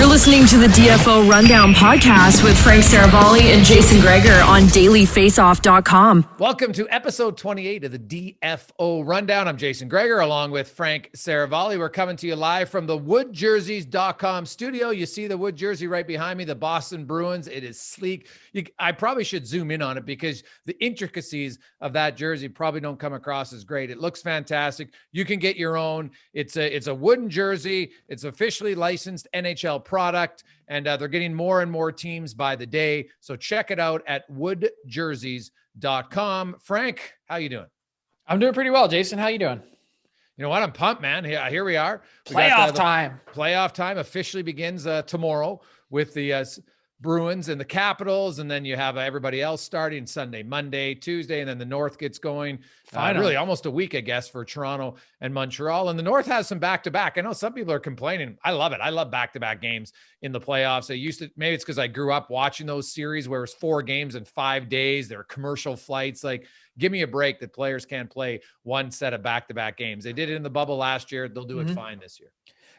You're listening to the DFO Rundown podcast with Frank Saravalli and Jason Gregor on dailyfaceoff.com. Welcome to episode 28 of the DFO Rundown. I'm Jason Gregor along with Frank Saravalli. We're coming to you live from the woodjerseys.com studio. You see the wood jersey right behind me, the Boston Bruins. It is sleek. I probably should zoom in on it because the intricacies of that jersey probably don't come across as great. It looks fantastic. You can get your own. It's a wooden jersey. It's officially licensed NHL product, and they're getting more and more teams by the day. So check it out at woodjerseys.com. Frank, how you doing? I'm doing pretty well. Jason, how you doing? You know what? I'm pumped, man. Here we are. Playoff time. Playoff time officially begins tomorrow with the Bruins and the Capitals, and then you have everybody else starting Sunday, Monday, Tuesday, and then the North gets going. Really almost a week, I guess, for Toronto and Montreal. And the North has some back-to-back. I know some people are complaining. I love it. I love back-to-back games in the playoffs. Maybe it's because I grew up watching those series where it was 4 games in 5 days. There were commercial flights. Like, give me a break that players can't play one set of back-to-back games. They did it in the bubble last year. They'll do it fine this year.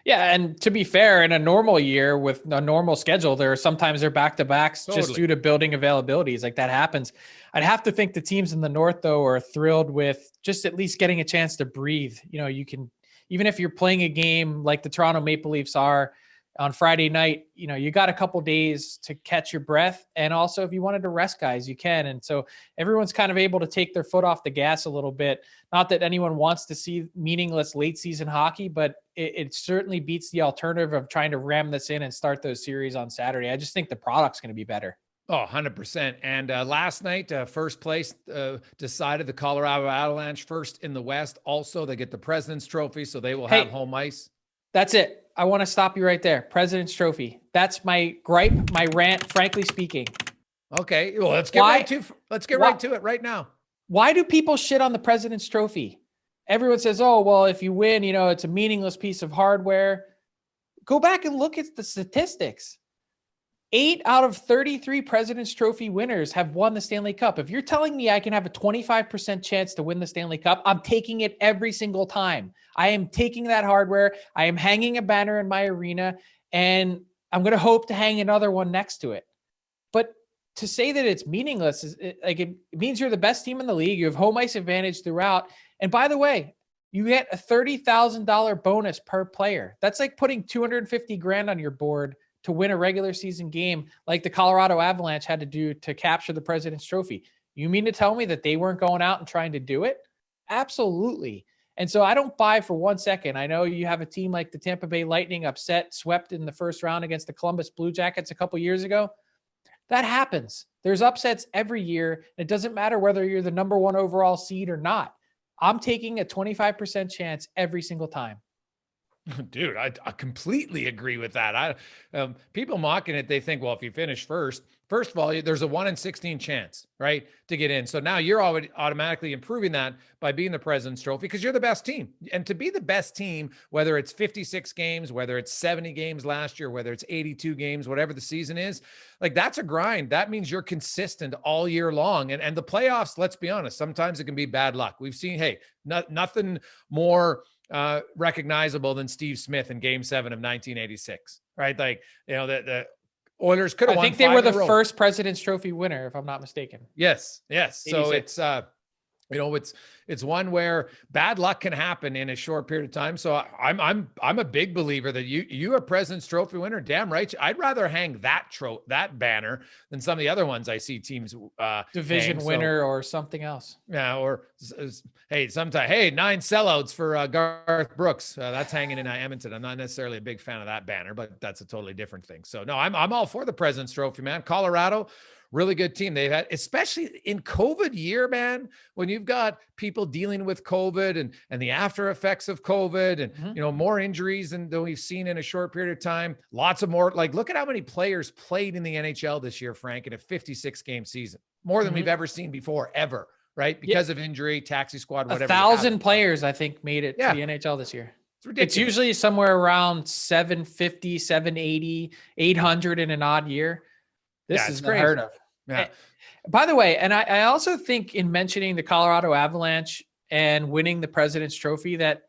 Yeah, and to be fair, in a normal year with a normal schedule, sometimes they're back-to-backs just due to building availabilities. Like, that happens. I'd have to think the teams in the North, though, are thrilled with just at least getting a chance to breathe. You know, you can, even if you're playing a game like the Toronto Maple Leafs are on Friday night, you know, you got a couple days to catch your breath. And also, if you wanted to rest guys, you can. And so everyone's kind of able to take their foot off the gas a little bit. Not that anyone wants to see meaningless late season hockey, but it certainly beats the alternative of trying to ram this in and start those series on Saturday. I just think the product's going to be better. Oh, 100%. And last night, first place decided the Colorado Avalanche first in the West. Also, they get the President's Trophy, so they will have home ice. That's it. I want to stop you right there. President's Trophy. That's my gripe, my rant, frankly speaking. Okay. Well, let's get right to it right now. Why do people shit on the President's Trophy? Everyone says, oh, well, if you win, you know, it's a meaningless piece of hardware. Go back and look at the statistics. 8 out of 33 President's Trophy winners have won the Stanley Cup. If you're telling me I can have a 25% chance to win the Stanley Cup, I'm taking it every single time. I am taking that hardware. I am hanging a banner in my arena, and I'm going to hope to hang another one next to it. But to say that it's meaningless, it means you're the best team in the league. You have home ice advantage throughout. And by the way, you get a $30,000 bonus per player. That's like putting $250,000 on your board to win a regular season game like the Colorado Avalanche had to do to capture the President's Trophy. You mean to tell me that they weren't going out and trying to do it? Absolutely. And so I don't buy for 1 second. I know you have a team like the Tampa Bay Lightning swept in the first round against the Columbus Blue Jackets a couple years ago. That happens. There's upsets every year. It doesn't matter whether you're the number 1 overall seed or not. I'm taking a 25% chance every single time. Dude, I completely agree with that. People mocking it, they think, well, if you finish first of all, there's a 1 in 16 chance, right, to get in. So now you're already automatically improving that by being the President's Trophy because you're the best team. And to be the best team, whether it's 56 games, whether it's 70 games last year, whether it's 82 games, whatever the season is, like, that's a grind. That means you're consistent all year long. And the playoffs, let's be honest, sometimes it can be bad luck. We've seen, nothing more recognizable than Steve Smith in Game 7 of 1986, right? Like, you know, the Oilers could have won. I think they were the first President's Trophy winner, if I'm not mistaken. Yes. 86. So it's one where bad luck can happen in a short period of time. So I'm a big believer that you a President's Trophy winner. Damn right. I'd rather hang that banner than some of the other ones I see teams division winner or something else. Yeah. Or 9 sellouts for Garth Brooks. That's hanging in Edmonton. I'm not necessarily a big fan of that banner, but that's a totally different thing. So no, I'm all for the President's Trophy, man. Colorado, really good team. They've had, especially in COVID year, man, when you've got people dealing with COVID and the after effects of COVID and, you know, more injuries than we've seen in a short period of time. Lots of more, like, look at how many players played in the NHL this year, Frank, in a 56 game season, more than we've ever seen before, ever, right? Because of injury, taxi squad, whatever. 1,000 players, I think, made it to the NHL this year. It's ridiculous. It's usually somewhere around 750, 780, 800 in an odd year. This is unheard of. Yeah. By the way, and I also think in mentioning the Colorado Avalanche and winning the President's Trophy that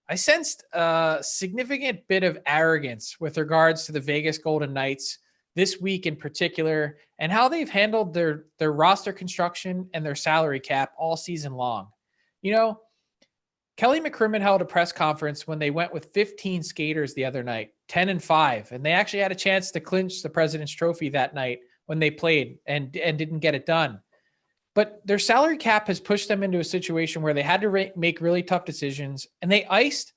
I sensed a significant bit of arrogance with regards to the Vegas Golden Knights this week in particular, and how they've handled their roster construction and their salary cap all season long. You know, Kelly McCrimmon held a press conference when they went with 15 skaters the other night, 10-5, and they actually had a chance to clinch the President's Trophy that night when they played and didn't get it done. But their salary cap has pushed them into a situation where they had to make really tough decisions, and they iced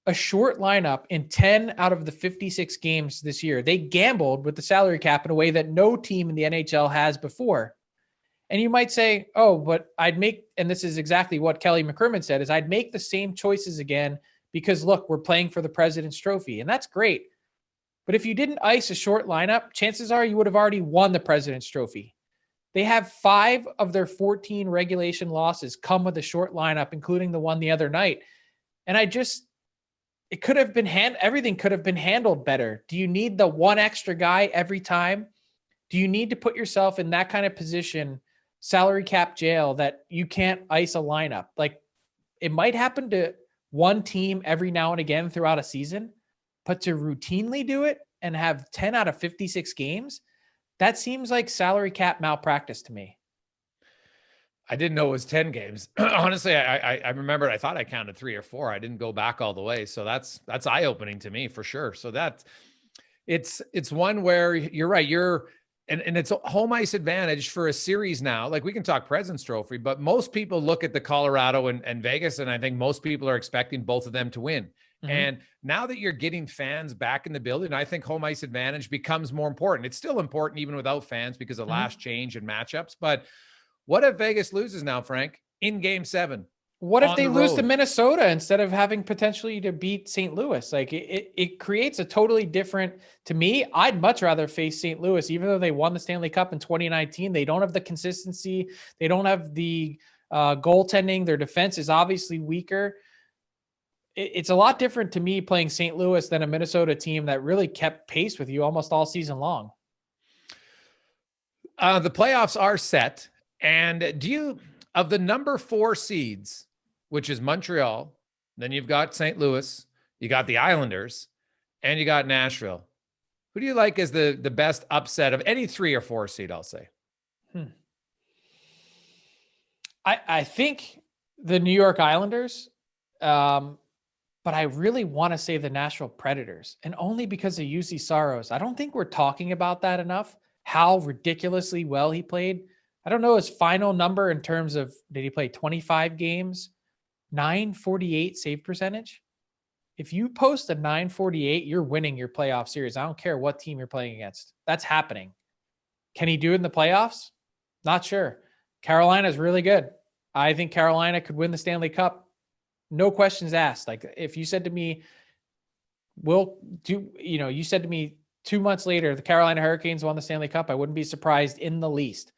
a short lineup in 10 out of the 56 games this year. They gambled with the salary cap in a way that no team in the NHL has before. And you might say, oh, but I'd make, and this is exactly what Kelly McCrimmon said, is I'd make the same choices again because, look, we're playing for the President's Trophy, and that's great. But if you didn't ice a short lineup, chances are you would have already won the President's Trophy. They have 5 of their 14 regulation losses come with a short lineup, including the one the other night. And it could have been everything could have been handled better. Do you need the one extra guy every time? Do you need to put yourself in that kind of position, salary cap jail, that you can't ice a lineup? Like, it might happen to one team every now and again throughout a season, but to routinely do it and have 10 out of 56 games, that seems like salary cap malpractice to me. I didn't know it was 10 games. Honestly, I remembered, I thought I counted 3 or 4. I didn't go back all the way. So that's eye-opening to me for sure. So it's one where you're right. And it's a home ice advantage for a series now. Like, we can talk President's Trophy, but most people look at the Colorado and Vegas, and I think most people are expecting both of them to win. Mm-hmm. And now that you're getting fans back in the building, I think home ice advantage becomes more important. It's still important even without fans because of last change and matchups. But what if Vegas loses now, Frank, in Game 7? What if they lose to Minnesota instead of having potentially to beat St. Louis? Like, it creates a totally different, to me, I'd much rather face St. Louis, even though they won the Stanley Cup in 2019. They don't have the consistency. They don't have the goaltending. Their defense is obviously weaker. It's a lot different to me playing St. Louis than a Minnesota team that really kept pace with you almost all season long. The playoffs are set. And of the number 4 seeds, which is Montreal, then you've got St. Louis, you got the Islanders, and you got Nashville. Who do you like as the best upset of any 3 or 4 seed, I'll say? I think the New York Islanders, but I really want to say the Nashville Predators, and only because of UC Saros. I don't think we're talking about that enough, how ridiculously well he played. I don't know his final number in terms of, did he play 25 games, 948 save percentage? If you post a 948, you're winning your playoff series. I don't care what team you're playing against. That's happening. Can he do it in the playoffs? Not sure. Carolina's really good. I think Carolina could win the Stanley Cup. No questions asked. Like, if you said to me, you said to me 2 months later, the Carolina Hurricanes won the Stanley Cup, I wouldn't be surprised in the least.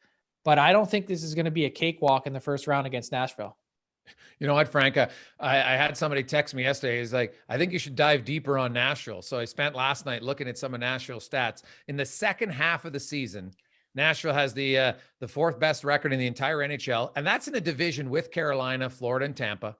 But I don't think this is going to be a cakewalk in the first round against Nashville. You know what, Frank? I had somebody text me yesterday. He's like, I think you should dive deeper on Nashville. So I spent last night looking at some of Nashville's stats. In the second half of the season, Nashville has the 4th best record in the entire NHL. And that's in a division with Carolina, Florida, and Tampa.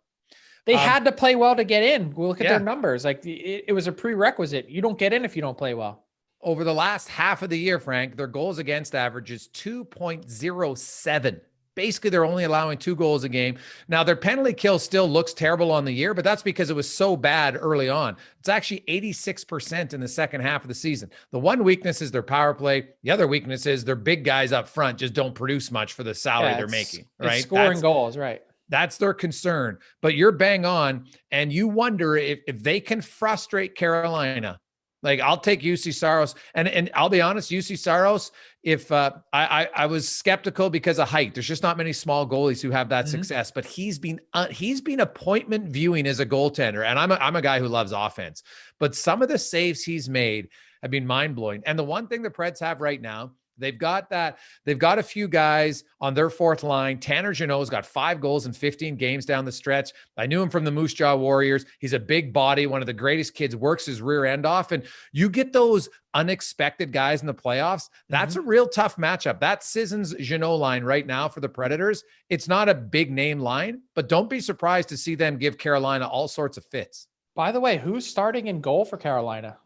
They had to play well to get in. We'll look at their numbers. Like, it was a prerequisite. You don't get in if you don't play well. Over the last half of the year, Frank, their goals against average is 2.07. Basically, they're only allowing 2 goals a game. Now, their penalty kill still looks terrible on the year, but that's because it was so bad early on. It's actually 86% in the second half of the season. The one weakness is their power play. The other weakness is their big guys up front just don't produce much for the salary they're making. Right? Scoring goals, right? That's their concern. But you're bang on, and you wonder if they can frustrate Carolina. Like, I'll take UC Saros, and I'll be honest, UC Saros, if I was skeptical because of height. There's just not many small goalies who have that success, but he's been appointment viewing as a goaltender, and I'm a guy who loves offense. But some of the saves he's made have been mind-blowing. And the one thing the Preds have right now, they've got a few guys on their 4th line. Tanner Jeannot's got 5 goals in 15 games down the stretch. I knew him from the Moose Jaw Warriors. He's a big body, one of the greatest kids, works his rear end off. And you get those unexpected guys in the playoffs. That's a real tough matchup. That Sissons Jeannot line right now for the Predators, it's not a big name line, but don't be surprised to see them give Carolina all sorts of fits. By the way, who's starting in goal for Carolina?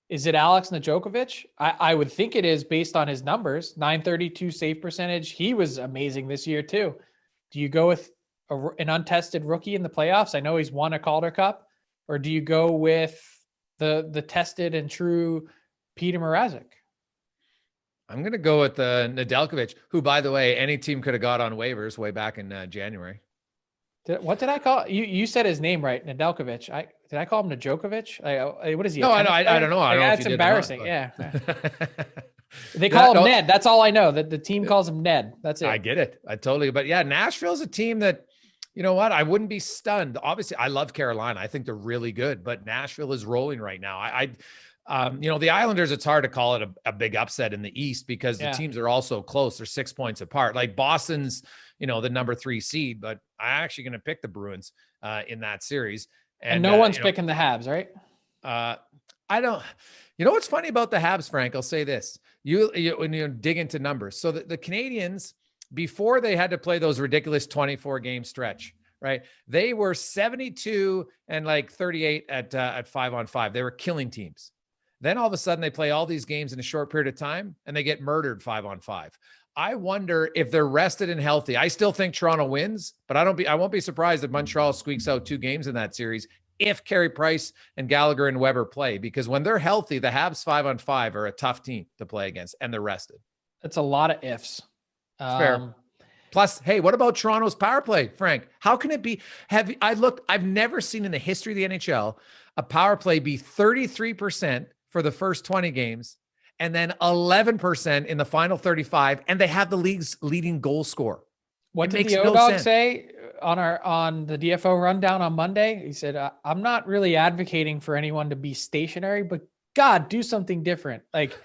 Is it Alex Nedeljkovic? I would think it is based on his numbers. .932 save percentage. He was amazing this year too. Do you go with an untested rookie in the playoffs? I know he's won a Calder Cup. Or do you go with the tested and true Peter Mrazek? I'm going to go with Nedeljkovic, who, by the way, any team could have got on waivers way back in January. What did I call you? You said his name right, Nedeljkovic. Did I call him Nedeljkovic? What is he? No, I don't know. I don't know. That's embarrassing. Not, yeah. They call him Ned. That's all I know. That the team calls him Ned. That's it. I get it. I totally. But yeah, Nashville's a team that, you know what? I wouldn't be stunned. Obviously, I love Carolina. I think they're really good, but Nashville is rolling right now. The Islanders, it's hard to call it a big upset in the East because the teams are all so close. They're 6 points apart. Like Boston's, the number 3 seed, but I'm actually going to pick the Bruins in that series. And no one's picking the Habs, right? I don't. You know what's funny about the Habs, Frank? I'll say this. When you dig into numbers. So the Canadians, before they had to play those ridiculous 24 game stretch, right? They were 72 and like 38 at 5-on-5. They were killing teams. Then all of a sudden they play all these games in a short period of time and they get murdered 5-on-5. I wonder if they're rested and healthy. I still think Toronto wins, but I won't be surprised if Montreal squeaks out 2 games in that series if Carey Price and Gallagher and Weber play, because when they're healthy, the Habs 5-on-5 are a tough team to play against and they're rested. That's a lot of ifs. Fair. Plus, hey, what about Toronto's power play, Frank? How can it be? I've never seen in the history of the NHL a power play be 33% for the first 20 games and then 11% in the final 35, and they have the league's leading goal scorer. What did the O-Dog say on the DFO Rundown on Monday? He said, I'm not really advocating for anyone to be stationary, but God, do something different. That's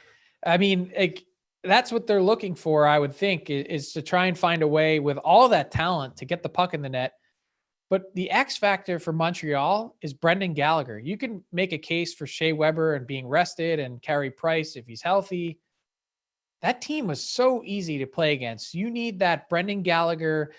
what they're looking for, I would think, is to try and find a way with all that talent to get the puck in the net. But the X factor for Montreal is Brendan Gallagher. You can make a case for Shea Weber and being rested and Carey Price if he's healthy. That team was so easy to play against. You need that Brendan Gallagher,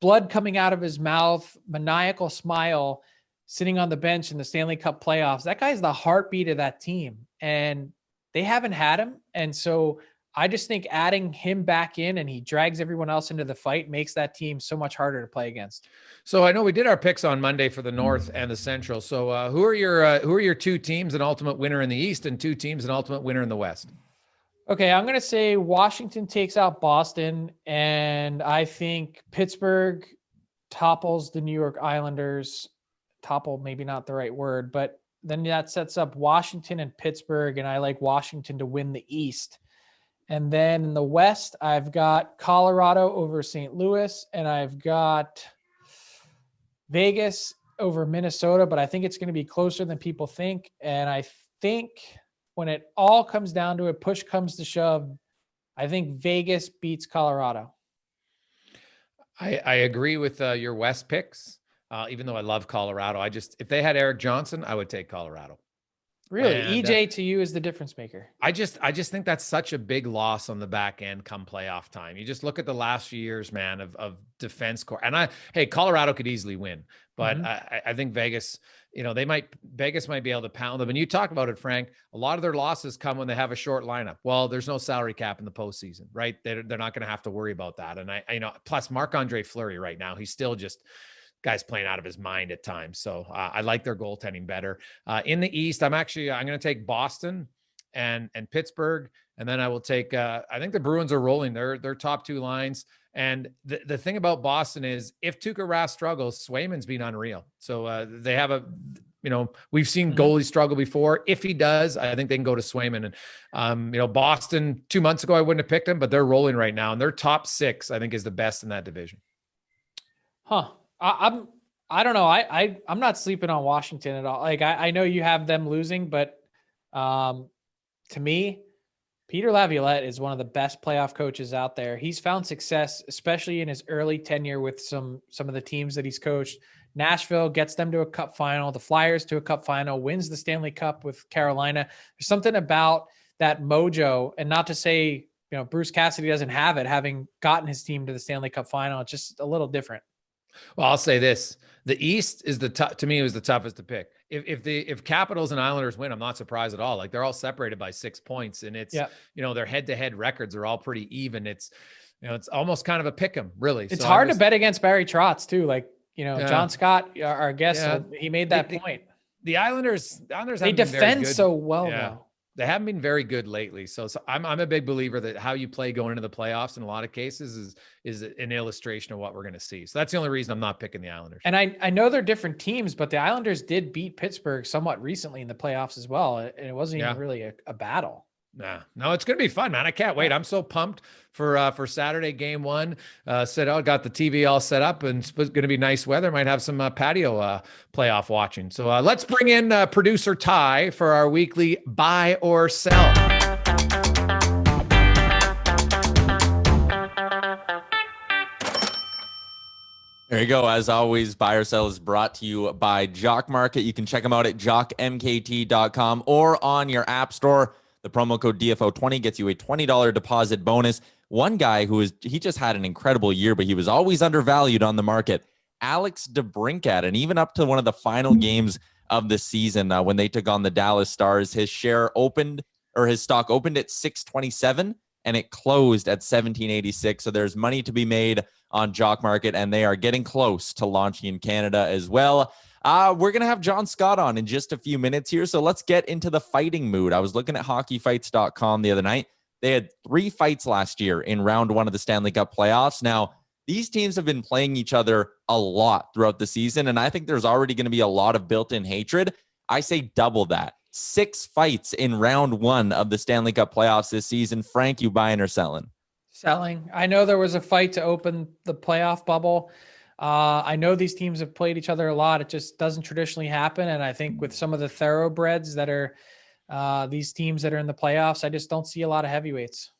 blood coming out of his mouth, maniacal smile, sitting on the bench in the Stanley Cup playoffs. That guy's the heartbeat of that team, and they haven't had him. And so I just think adding him back in and he drags everyone else into the fight makes that team so much harder to play against. So I know we did our picks on Monday for the North and the Central. So who are your 2 teams, an ultimate winner in the East, and 2 teams, an ultimate winner in the West? Okay, I'm going to say Washington takes out Boston, and I think Pittsburgh topples the New York Islanders. Topple, maybe not the right word, but then that sets up Washington and Pittsburgh, and I like Washington to win the East. And then in the West, I've got Colorado over St. Louis, and I've got Vegas over Minnesota, but I think it's going to be closer than people think. And I think when it all comes down to it, push comes to shove, I think Vegas beats Colorado. I agree with your West picks, even though I love Colorado. If they had Eric Johnson, I would take Colorado. Really? And EJ to you is the difference maker. I just think that's such a big loss on the back end come playoff time. You just look at the last few years, man, of defense core. And Colorado could easily win, but I think Vegas, Vegas might be able to pound them. And you talk about it, Frank, a lot of their losses come when they have a short lineup. Well, there's no salary cap in the postseason, right? They're not going to have to worry about that. And plus Marc-Andre Fleury right now, he's still just, guy's playing out of his mind at times. So I like their goaltending better. In the East, I'm going to take Boston and Pittsburgh. And then I will take, I think the Bruins are rolling their top 2 lines. And the thing about Boston is if Tuukka Rask struggles, Swayman's been unreal. So they have we've seen goalies struggle before. If he does, I think they can go to Swayman. And, Boston 2 months ago, I wouldn't have picked them, but they're rolling right now. And their top 6, I think, is the best in that division. Huh. I don't know. I'm not sleeping on Washington at all. Like I know you have them losing, but to me, Peter Laviolette is one of the best playoff coaches out there. He's found success, especially in his early tenure with some of the teams that he's coached. Nashville gets them to a cup final, the Flyers to a cup final, wins the Stanley Cup with Carolina. There's something about that mojo, and not to say, Bruce Cassidy doesn't have it, having gotten his team to the Stanley Cup final. It's just a little different. Well, I'll say this. The East is to me, it was the toughest to pick. if Capitals and Islanders win, I'm not surprised at all. Like they're all separated by 6 points, and it's their head-to-head records are all pretty even. It's it's almost kind of a pick 'em, really. It's hard to bet against Barry Trotz too. Like John Scott, our guest, he made that point. The Islanders they defend so well though. They haven't been very good lately. So I'm a big believer that how you play going into the playoffs in a lot of cases is an illustration of what we're going to see. So that's the only reason I'm not picking the Islanders. And I know they're different teams, but the Islanders did beat Pittsburgh somewhat recently in the playoffs as well. And it wasn't even really a battle. No, it's going to be fun, man. I can't wait. I'm so pumped for Saturday game 1. Got the TV all set up, and it's going to be nice weather. Might have some patio playoff watching. So let's bring in producer Ty for our weekly buy or sell. There you go. As always, buy or sell is brought to you by Jock Market. You can check them out at jockmkt.com or on your app store. The promo code DFO20 gets you a $20 deposit bonus. One guy he just had an incredible year, but he was always undervalued on the market. Alex DeBrincat, and even up to one of the final games of the season when they took on the Dallas Stars, his stock opened at 627 and it closed at 1786. So there's money to be made on Jock Market, and they are getting close to launching in Canada as well. We're going to have John Scott on in just a few minutes here. So let's get into the fighting mood. I was looking at hockeyfights.com the other night. They had 3 fights last year in round 1 of the Stanley Cup playoffs. Now, these teams have been playing each other a lot throughout the season, and I think there's already going to be a lot of built-in hatred. I say double that. 6 fights in round 1 of the Stanley Cup playoffs this season. Frank, you buying or selling? Selling. I know there was a fight to open the playoff bubble. I know these teams have played each other a lot. It just doesn't traditionally happen. And I think with some of the thoroughbreds that are these teams that are in the playoffs, I just don't see a lot of heavyweights.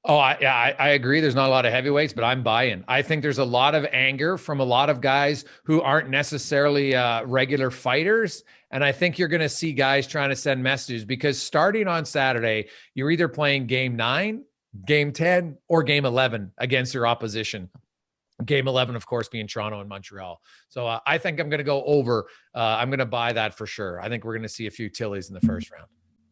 Oh, I agree. There's not a lot of heavyweights, but I'm buying. I think there's a lot of anger from a lot of guys who aren't necessarily regular fighters. And I think you're going to see guys trying to send messages, because starting on Saturday, you're either playing game 9, game 10, or game 11 against your opposition. Game 11, of course, being Toronto and Montreal. So I think I'm going to go over. I'm going to buy that for sure. I think we're going to see a few Tillies in the first round.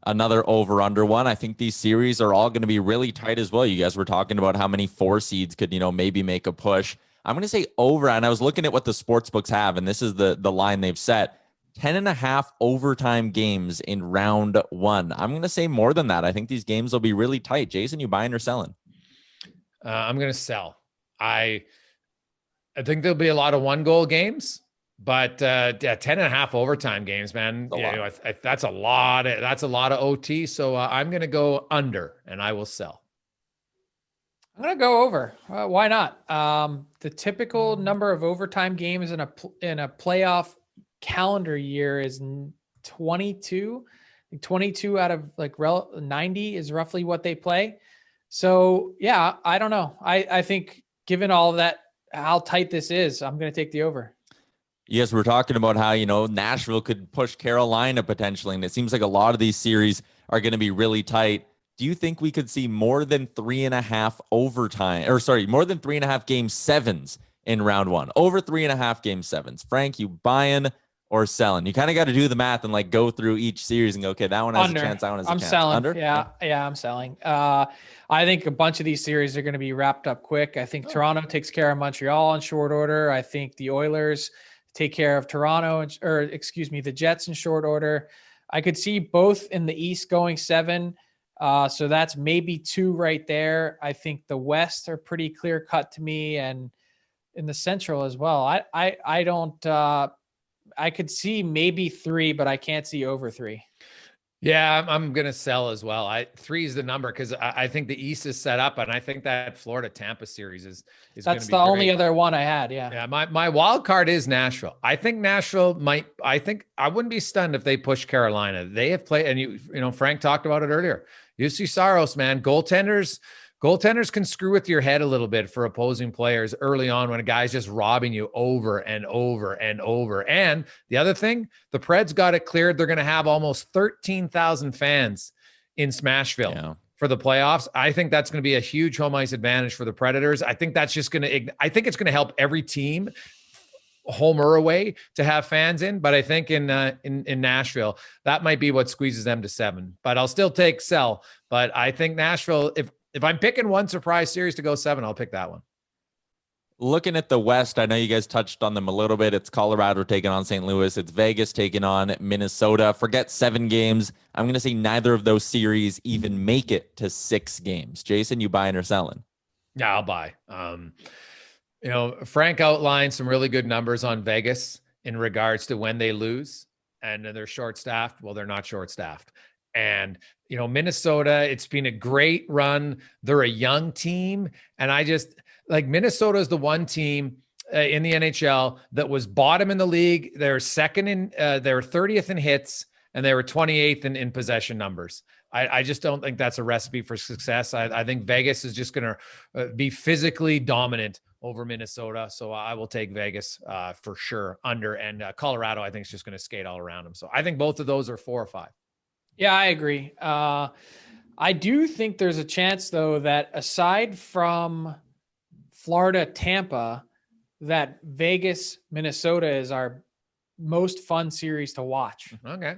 Another over-under one. I think these series are all going to be really tight as well. You guys were talking about how many 4 seeds could, maybe make a push. I'm going to say over, and I was looking at what the sports books have, and this is the line they've set. 10.5 overtime games in round 1. I'm going to say more than that. I think these games will be really tight. Jason, you buying or selling? I'm going to sell. I think there'll be a lot of 1-goal games, but 10.5 overtime games, man. That's a lot. That's a lot of OT. So I'm going to go under, and I will sell. I'm going to go over. Why not? The typical number of overtime games in a playoff calendar year is 22. 22 out of 90 is roughly what they play. So yeah, I don't know. I think given all of that, how tight this is, I'm going to take the over. Yes, we're talking about how, Nashville could push Carolina potentially, and it seems like a lot of these series are going to be really tight. Do you think we could see more than 3.5 more than 3.5 game 7s in round 1? Over 3.5 game 7s. Frank, you buying or selling? You kind of got to do the math and go through each series and go, okay, that one has under. A chance, that one has a chance. I'm selling. Under? Yeah, I'm selling. I think a bunch of these series are going to be wrapped up quick. I think Toronto takes care of Montreal in short order. I think the Oilers take care of the Jets in short order. I could see both in the East going 7. So that's maybe 2 right there. I think the West are pretty clear cut to me, and in the Central as well. I don't, I could see maybe 3, but I can't see over 3. Yeah, I'm going to sell as well. 3 is the number, because I think the East is set up, and I think that Florida-Tampa series is that's the only other one I had. Yeah. My wild card is Nashville. I think Nashville I wouldn't be stunned if they push Carolina. They have played, and Frank talked about it earlier. UC Saros, man, goaltenders can screw with your head a little bit for opposing players early on when a guy's just robbing you over and over and over. And the other thing, the Preds got it cleared. They're going to have almost 13,000 fans in Smashville for the playoffs. I think that's going to be a huge home ice advantage for the Predators. I think that's just I think it's going to help every team home or away to have fans in, but I think in Nashville, that might be what squeezes them to 7. But I'll still take sell. But I think Nashville, if I'm picking one surprise series to go 7, I'll pick that one. Looking at the West, I know you guys touched on them a little bit. It's Colorado taking on St. Louis. It's Vegas taking on Minnesota. Forget 7 games. I'm going to say neither of those series even make it to 6 games. Jason, you buying or selling? Yeah, I'll buy. Frank outlined some really good numbers on Vegas in regards to when they lose and they're short-staffed. Well, they're not short-staffed. And, Minnesota, it's been a great run. They're a young team. And I just like Minnesota is the one team in the NHL that was bottom in the league. They're second in, they were 30th in hits, and they were 28th in possession numbers. I just don't think that's a recipe for success. I think Vegas is just going to be physically dominant over Minnesota. So I will take Vegas for sure under, and Colorado, I think, is just going to skate all around them. So I think both of those are 4 or 5. Yeah, I agree. I do think there's a chance, though, that aside from Florida, Tampa, that Vegas, Minnesota is our most fun series to watch. Okay.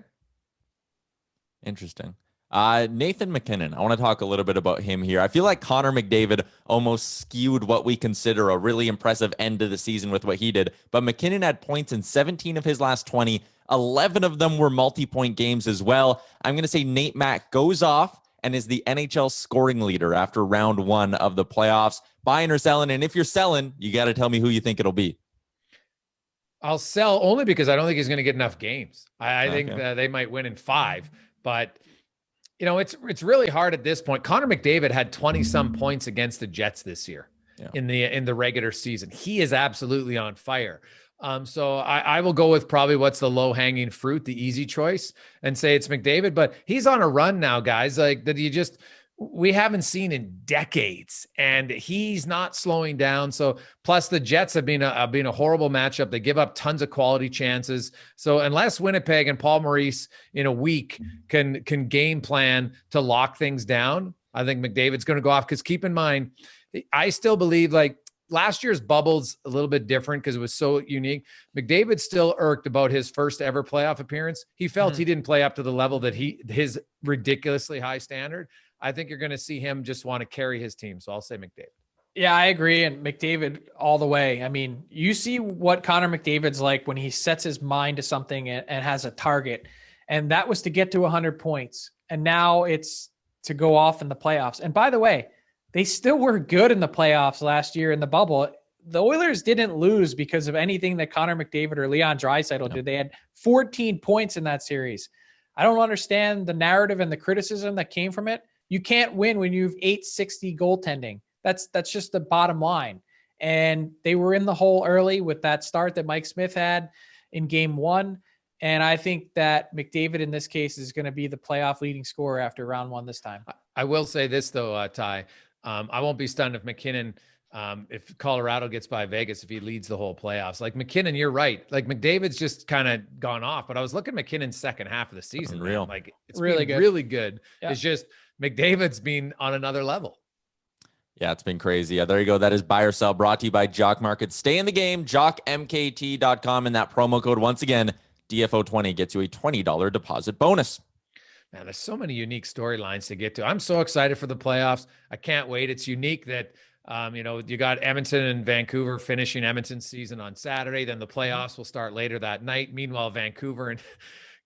Interesting. Nathan MacKinnon, I want to talk a little bit about him here. I feel like Connor McDavid almost skewed what we consider a really impressive end of the season with what he did. But MacKinnon had points in 17 of his last 20. 11 of them were multi-point games as well. I'm going to say Nate Mack goes off and is the NHL scoring leader after round 1 of the playoffs. Buying or selling? And if you're selling, you got to tell me who you think it'll be. I'll sell only because I don't think he's going to get enough games. I think that they might win in 5, but it's really hard at this point. Connor McDavid had 20-some points against the Jets this year in the regular season. He is absolutely on fire. So I will go with probably what's the low-hanging fruit, the easy choice, and say it's McDavid. But he's on a run now, guys, like that we haven't seen in decades, and he's not slowing down. So plus the Jets have been a horrible matchup. They give up tons of quality chances. So unless Winnipeg and Paul Maurice in a week can game plan to lock things down, I think McDavid's going to go off. Because keep in mind, I still believe like last year's bubble's a little bit different because it was so unique. McDavid still irked about his first ever playoff appearance. He felt he didn't play up to the level that his ridiculously high standard. I think you're going to see him just want to carry his team. So I'll say McDavid. Yeah, I agree. And McDavid all the way. I mean, you see what Connor McDavid's like when he sets his mind to something and has a target. And that was to get to 100 points. And now it's to go off in the playoffs. And by the way, they still were good in the playoffs last year in the bubble. The Oilers didn't lose because of anything that Connor McDavid or Leon Draisaitl did. They had 14 points in that series. I don't understand the narrative and the criticism that came from it. You can't win when you have 860 goaltending. That's just the bottom line. And they were in the hole early with that start that Mike Smith had in game 1. And I think that McDavid in this case is going to be the playoff leading scorer after round 1 this time. I will say this though, Ty. I won't be stunned if McKinnon, if Colorado gets by Vegas, if he leads the whole playoffs. Like McKinnon, you're right. Like McDavid's just kind of gone off, but I was looking at McKinnon's second half of the season. Unreal. Like it's really been good. Really good. Yeah. It's just McDavid's been on another level. Yeah, it's been crazy. Yeah, there you go. That is Buy or Sell, brought to you by Jock Market. Stay in the game, jockmkt.com, and that promo code, once again, DFO20, gets you a $20 deposit bonus. Man, there's so many unique storylines to get to. I'm so excited for the playoffs. I can't wait. It's unique that, you got Edmonton and Vancouver finishing Edmonton's season on Saturday. Then the playoffs will start later that night. Meanwhile, Vancouver and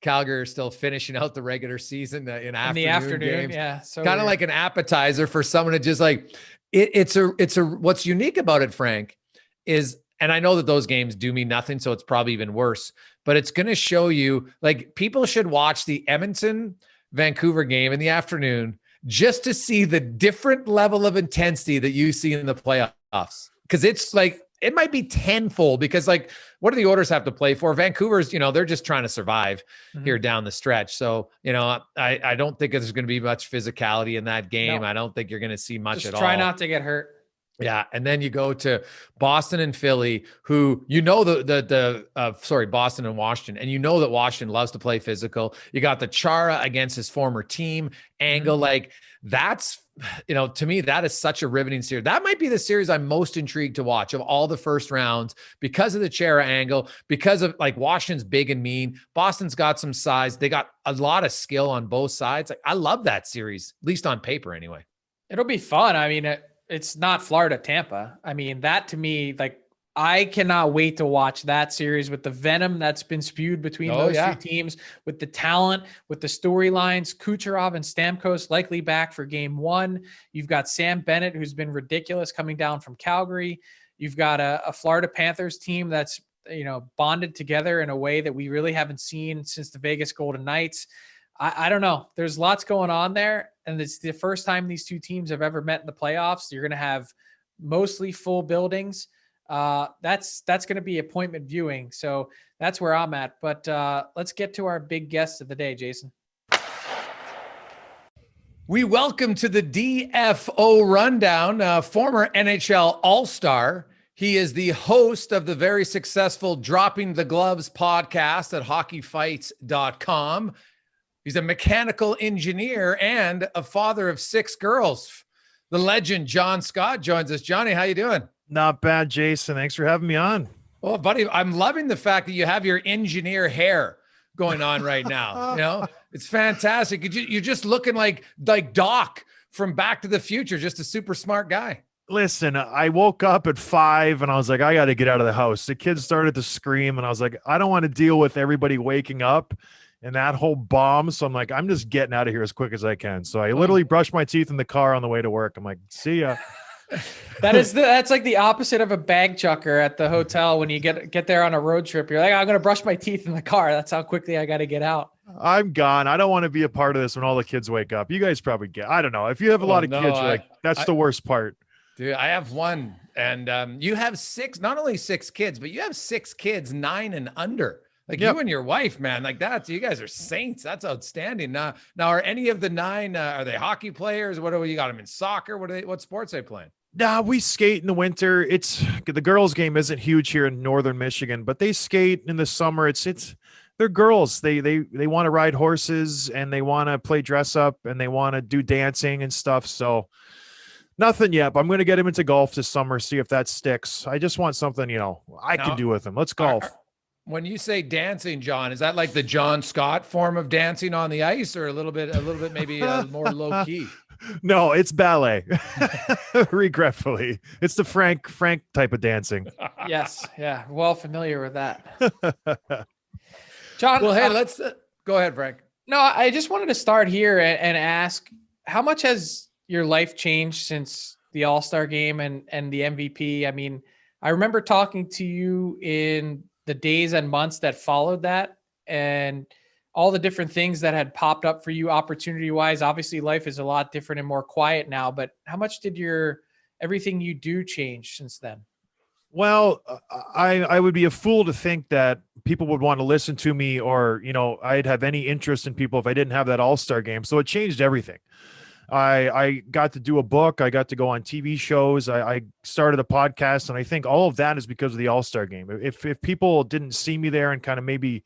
Calgary are still finishing out the regular season in the afternoon games. Yeah. So kind of like an appetizer for someone to just like, it's what's unique about it, Frank, is, and I know that those games do mean nothing, so it's probably even worse, but it's going to show you, like, people should watch the Edmonton Vancouver game in the afternoon just to see the different level of intensity that you see in the playoffs. Because it's like, it might be tenfold, because like, what do the Oilers have to play for? Vancouver's, they're just trying to survive here down the stretch. So, I don't think there's going to be much physicality in that game. No. I don't think you're going to see much just at try all. not to get hurt. Yeah, and then you go to Boston and Philly, who Boston and Washington, and you know that Washington loves to play physical. You got the Chara against his former team angle, like that's, to me, that is such a riveting series. That might be the series I'm most intrigued to watch of all the first rounds because of the Chara angle, because of like Washington's big and mean. Boston's got some size. They got a lot of skill on both sides. Like, I love that series, at least on paper anyway. It'll be fun. I mean, it's not Florida, Tampa. I mean, that to me, like, I cannot wait to watch that series with the venom that's been spewed between those two teams, with the talent, with the storylines. Kucherov and Stamkos likely back for game one. You've got Sam Bennett, who's been ridiculous coming down from Calgary. You've got a Florida Panthers team that's, bonded together in a way that we really haven't seen since the Vegas Golden Knights. I don't know. There's lots going on there. And it's the first time these two teams have ever met in the playoffs. You're going to have mostly full buildings. That's going to be appointment viewing. So that's where I'm at. But let's get to our big guest of the day, Jason. We welcome to the DFO Rundown, former NHL All-Star. He is the host of the very successful Dropping the Gloves podcast at hockeyfights.com. He's a mechanical engineer and a father of 6 girls. The legend John Scott joins us. Johnny, how you doing? Not bad, Jason. Thanks for having me on. Oh, buddy, I'm loving the fact that you have your engineer hair going on right now. It's fantastic. You're just looking like Doc from Back to the Future, just a super smart guy. Listen, I woke up at 5 and I was like, I got to get out of the house. The kids started to scream and I was like, I don't want to deal with everybody waking up and that whole bomb. So I'm like, I'm just getting out of here as quick as I can. So I literally brushed my teeth in the car on the way to work. I'm like, see ya. That's like the opposite of a bag chucker at the hotel. When you get there on a road trip, you're like, I'm going to brush my teeth in the car. That's how quickly I got to get out. I'm gone. I don't want to be a part of this when all the kids wake up. You guys probably I don't know. If you have a lot of kids, that's the worst part. Dude, I have one, and you have 6, not only 6 kids, but you have 6 kids, 9 and under. Like you and your wife, man, like that. You guys are saints. That's outstanding. Now are any of the 9, are they hockey players? What do you got them in soccer? What sports are they playing? Nah, we skate in the winter. The girls' game isn't huge here in northern Michigan, but they skate in the summer. They're girls. They want to ride horses and they want to play dress up and they want to do dancing and stuff. So nothing yet, but I'm going to get him into golf this summer, see if that sticks. I just want something, I can do with him. Let's golf. When you say dancing, John, is that like the John Scott form of dancing on the ice, or a little bit maybe more low key? No, it's ballet. Regretfully, it's the Frank type of dancing. Yes, yeah, well familiar with that. John, well, hey, let's go ahead, Frank. No, I just wanted to start here and ask, how much has your life changed since the All-Star game and the MVP? I mean, I remember talking to you in the days and months that followed that and all the different things that had popped up for you opportunity-wise. Obviously, life is a lot different and more quiet now, but how much did everything you do change since then? Well, I would be a fool to think that people would want to listen to me or, I'd have any interest in people if I didn't have that All-Star game. So it changed everything. I got to do a book. I got to go on TV shows. I started a podcast, and I think all of that is because of the All-Star game. If people didn't see me there and kind of maybe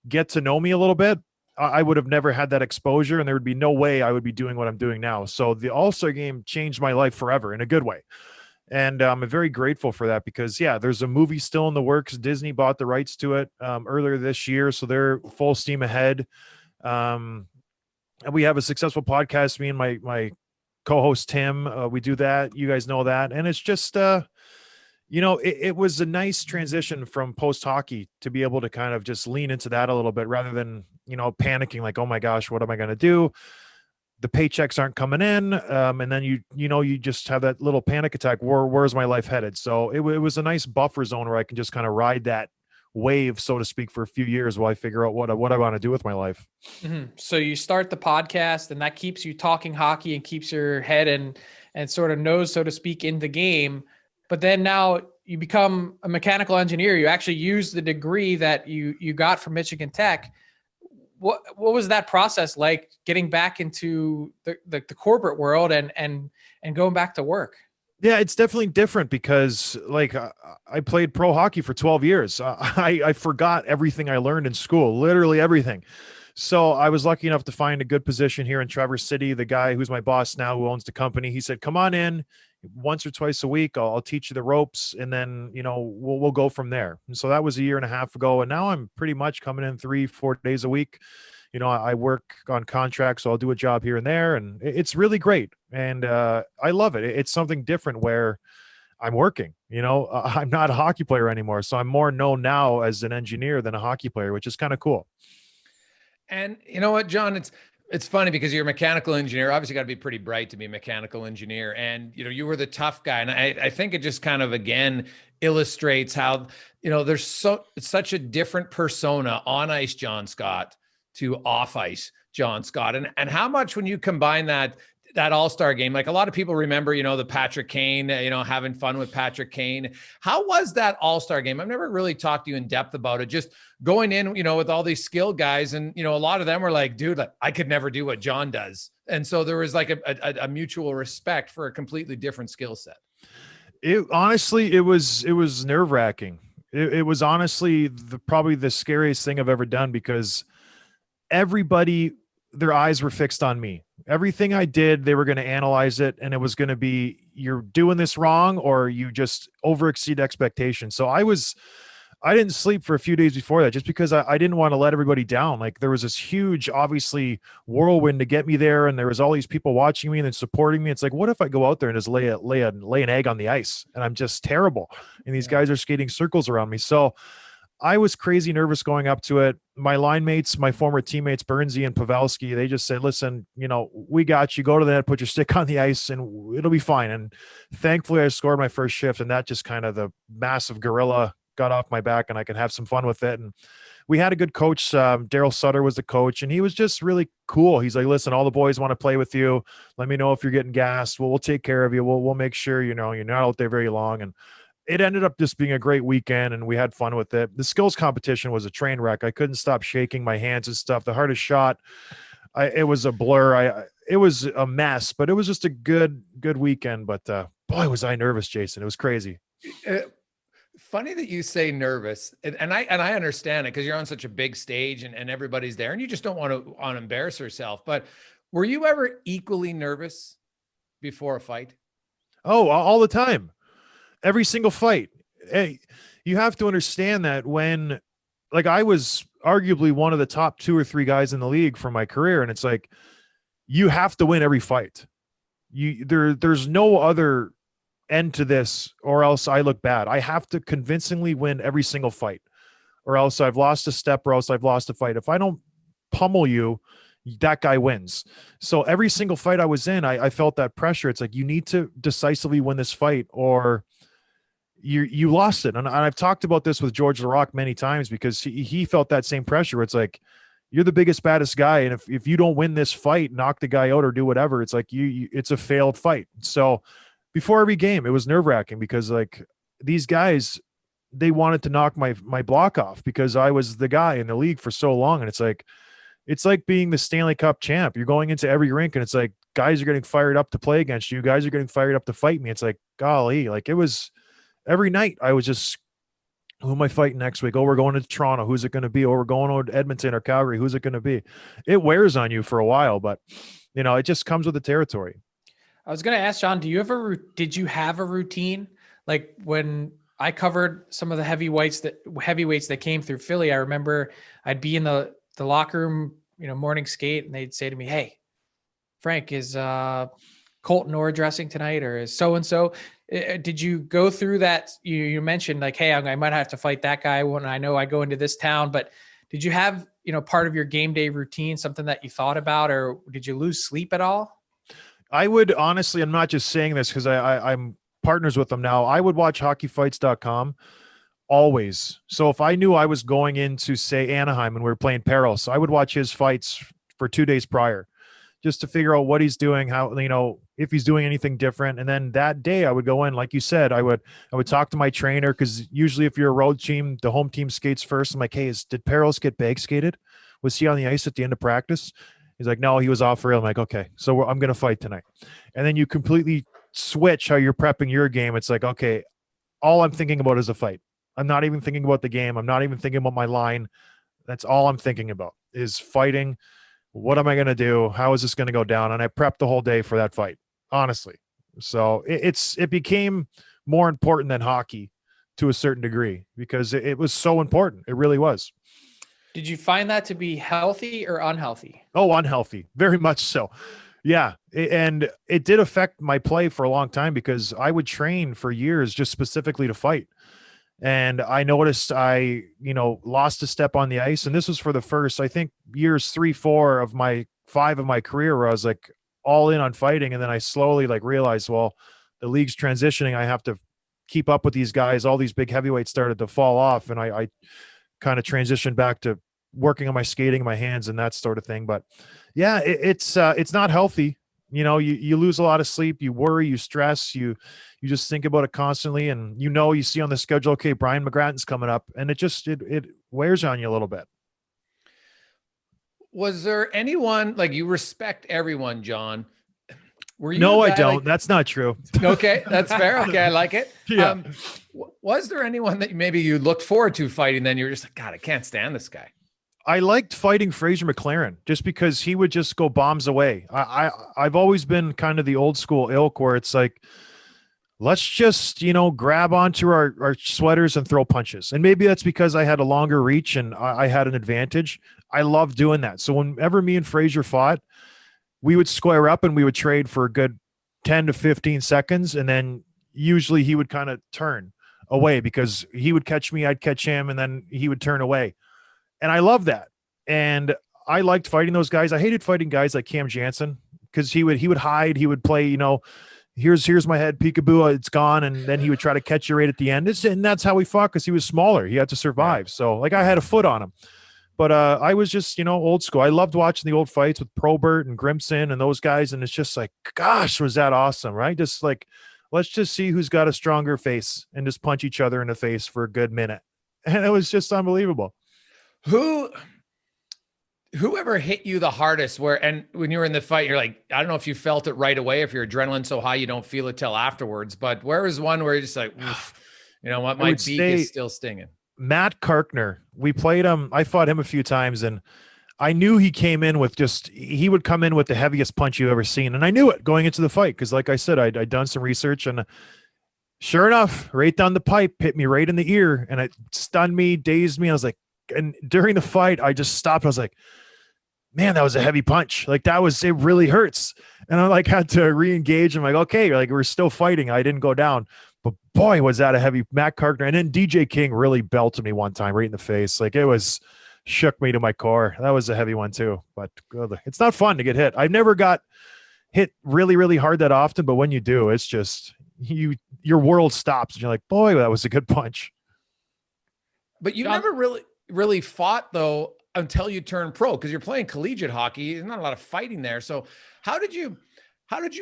get to know me a little bit, I would have never had that exposure, and there would be no way I would be doing what I'm doing now. So the All-Star game changed my life forever in a good way. And I'm very grateful for that because, there's a movie still in the works. Disney bought the rights to it earlier this year, so they're full steam ahead. And we have a successful podcast, me and my co-host, Tim. We do that. You guys know that. And it's just, it was a nice transition from post-hockey to be able to kind of just lean into that a little bit rather than, panicking like, oh my gosh, what am I going to do? The paychecks aren't coming in. And then you just have that little panic attack. Where's my life headed? So it was a nice buffer zone where I can just kind of ride that wave, so to speak, for a few years while I figure out what I want to do with my life. Mm-hmm. So you start the podcast and that keeps you talking hockey and keeps your head and sort of nose, so to speak, in the game. But then now you become a mechanical engineer. You actually use the degree that you got from Michigan Tech. What was that process like, getting back into the corporate world and going back to work? Yeah, it's definitely different because like I played pro hockey for 12 years. I forgot everything I learned in school, literally everything. So I was lucky enough to find a good position here in Traverse City. The guy who's my boss now, who owns the company, he said, "Come on in once or twice a week. I'll teach you the ropes, and then we'll go from there." And so that was a year and a half ago, and now I'm pretty much coming in 3-4 days a week. I work on contracts, so I'll do a job here and there, and it's really great. And I love it. It's something different where I'm working. I'm not a hockey player anymore, so I'm more known now as an engineer than a hockey player, which is kind of cool. And you know what, John, it's funny because you're a mechanical engineer. Obviously got to be pretty bright to be a mechanical engineer. And, you were the tough guy. And I think it just kind of, again, illustrates how, there's such a different persona on ice, John Scott, to off ice, John Scott. And how much, when you combine that all-star game, like a lot of people remember, the Patrick Kane, having fun with Patrick Kane. How was that all-star game? I've never really talked to you in depth about it. Just going in, with all these skilled guys, and, a lot of them were like, dude, I could never do what John does. And so there was like a mutual respect for a completely different skill set. It was nerve-wracking. It was honestly probably the scariest thing I've ever done, because everybody, their eyes were fixed on me. Everything I did, they were going to analyze it, and it was going to be, you're doing this wrong, or you just over exceed expectations. So I didn't sleep for a few days before that, just because I didn't want to let everybody down. Like, there was this huge, obviously, whirlwind to get me there, and there was all these people watching me and then supporting me. It's like, what if I go out there and just lay an egg on the ice, and I'm just terrible, and these guys are skating circles around me? So I was crazy nervous going up to it. My line mates, my former teammates, Bernsey and Pavelski, they just said, "Listen, we got you. Go to the net, put your stick on the ice, and it'll be fine." And thankfully, I scored my first shift, and that just kind of, the massive gorilla got off my back, and I could have some fun with it. And we had a good coach. Daryl Sutter was the coach, and he was just really cool. He's like, "Listen, all the boys want to play with you. Let me know if you're getting gassed. We'll take care of you. We'll make sure you're not out there very long." And it ended up just being a great weekend, and we had fun with it. The skills competition was a train wreck. I couldn't stop shaking my hands and stuff. The hardest shot, it was a blur. It was a mess, but it was just a good weekend. But boy, was I nervous, Jason. It was crazy. Funny that you say nervous, and I understand it, because you're on such a big stage and everybody's there, and you just don't want to embarrass yourself. But were you ever equally nervous before a fight? Oh, all the time. Every single fight. Hey, you have to understand that when, like, I was arguably one of the top 2 or 3 guys in the league for my career, and it's like, you have to win every fight. There's no other end to this, or else I look bad. I have to convincingly win every single fight, or else I've lost a step, or else I've lost a fight. If I don't pummel you, that guy wins. So every single fight I was in, I felt that pressure. It's like, you need to decisively win this fight, or you lost it. And I've talked about this with George LaRock many times, because he felt that same pressure. It's like, you're the biggest, baddest guy, and if you don't win this fight, knock the guy out or do whatever, it's like it's a failed fight. So before every game, it was nerve-wracking, because like, these guys, they wanted to knock my block off, because I was the guy in the league for so long. And it's like being the Stanley Cup champ. You're going into every rink, and it's like, guys are getting fired up to play against you. Guys are getting fired up to fight me. It's like, golly, like, it was every night I was just, who am I fighting next week? Oh, we're going to Toronto. Who's it going to be? Oh, we're going to Edmonton or Calgary. Who's it going to be? It wears on you for a while, but it just comes with the territory. I was going to ask, John, did you have a routine? Like, when I covered some of the heavyweights that came through Philly, I remember I'd be in the locker room, morning skate, and they'd say to me, "Hey, Frank, is Colton Orr dressing tonight, or is so-and-so?" Did you go through that? You mentioned like, "Hey, I might have to fight that guy when I know I go into this town," but did you have, part of your game day routine, something that you thought about, or did you lose sleep at all? I would honestly, I'm not just saying this because I'm partners with them now. I would watch hockeyfights.com always. So if I knew I was going into, say, Anaheim and we were playing Perils, I would watch his fights for 2 days prior, just to figure out what he's doing, how, if he's doing anything different. And then that day I would go in, like you said, I would talk to my trainer, because usually if you're a road team, the home team skates first. I'm like, "Hey, did Perils get bag skated? Was he on the ice at the end of practice?" He's like, "No, he was off for real." I'm like, "Okay, so I'm going to fight tonight." And then you completely switch how you're prepping your game. It's like, okay, all I'm thinking about is a fight. I'm not even thinking about the game. I'm not even thinking about my line. That's all I'm thinking about is fighting. What am I going to do? How is this going to go down? And I prepped the whole day for that fight, honestly. So it became more important than hockey to a certain degree because it was so important. It really was. Did you find that to be healthy or unhealthy? Oh, unhealthy. Very much so. Yeah. And it did affect my play for a long time because I would train for years just specifically to fight. And I noticed I, lost a step on the ice. And this was for the first, I think, years 3, 4 of my 5 of my career where I was like all in on fighting. And then I slowly realized, well, the league's transitioning. I have to keep up with these guys. All these big heavyweights started to fall off. And I kind of transitioned back to working on my skating, my hands and that sort of thing. But yeah, it's not healthy. You lose a lot of sleep, you worry, you stress, you just think about it constantly. And, you see on the schedule, okay, Brian McGrattan's coming up, and it wears on you a little bit. Was there anyone you respect everyone, John? Were you? No, I don't. That's not true. Okay. That's fair. Okay. I like it. Yeah. Was there anyone that maybe you looked forward to fighting? Then you're just like, God, I can't stand this guy. I liked fighting Fraser McLaren just because he would just go bombs away. I've always been kind of the old school ilk where it's like, let's just, grab onto our sweaters and throw punches. And maybe that's because I had a longer reach and I had an advantage. I love doing that. So whenever me and Fraser fought, we would square up and we would trade for a good 10 to 15 seconds. And then usually he would kind of turn away because he would catch me, I'd catch him, and then he would turn away. And I love that. And I liked fighting those guys. I hated fighting guys like Cam Jansen because he would hide. He would play, here's my head, peekaboo, it's gone. And then he would try to catch you right at the end. And that's how we fought because he was smaller. He had to survive. So I had a foot on him. But I was just, old school. I loved watching the old fights with Probert and Grimson and those guys. And it's just like, gosh, was that awesome, right? Just let's just see who's got a stronger face and just punch each other in the face for a good minute. And it was just unbelievable. Whoever hit you the hardest when you were in the fight, you're like, I don't know if you felt it right away, if your adrenaline's so high, you don't feel it till afterwards, but where was one where you're just like, what, my beak is still stinging? Matt Karkner. We played him. I fought him a few times and I knew he came in with he would come in with the heaviest punch you've ever seen. And I knew it going into the fight. Cause like I said, I'd done some research and sure enough, right down the pipe, hit me right in the ear and it stunned me, dazed me. I was like, and during the fight, I just stopped. I was like, man, that was a heavy punch. It really hurts. And I had to re-engage. I'm like, okay, we're still fighting. I didn't go down, but boy, was that a heavy Matt Karkner. And then DJ King really belted me one time right in the face. It shook me to my core. That was a heavy one too, but it's not fun to get hit. I've never got hit really, really hard that often, but when you do, it's just, your world stops and you're like, boy, that was a good punch. But you never really fought though until you turned pro because you're playing collegiate hockey. There's not a lot of fighting there. So how did you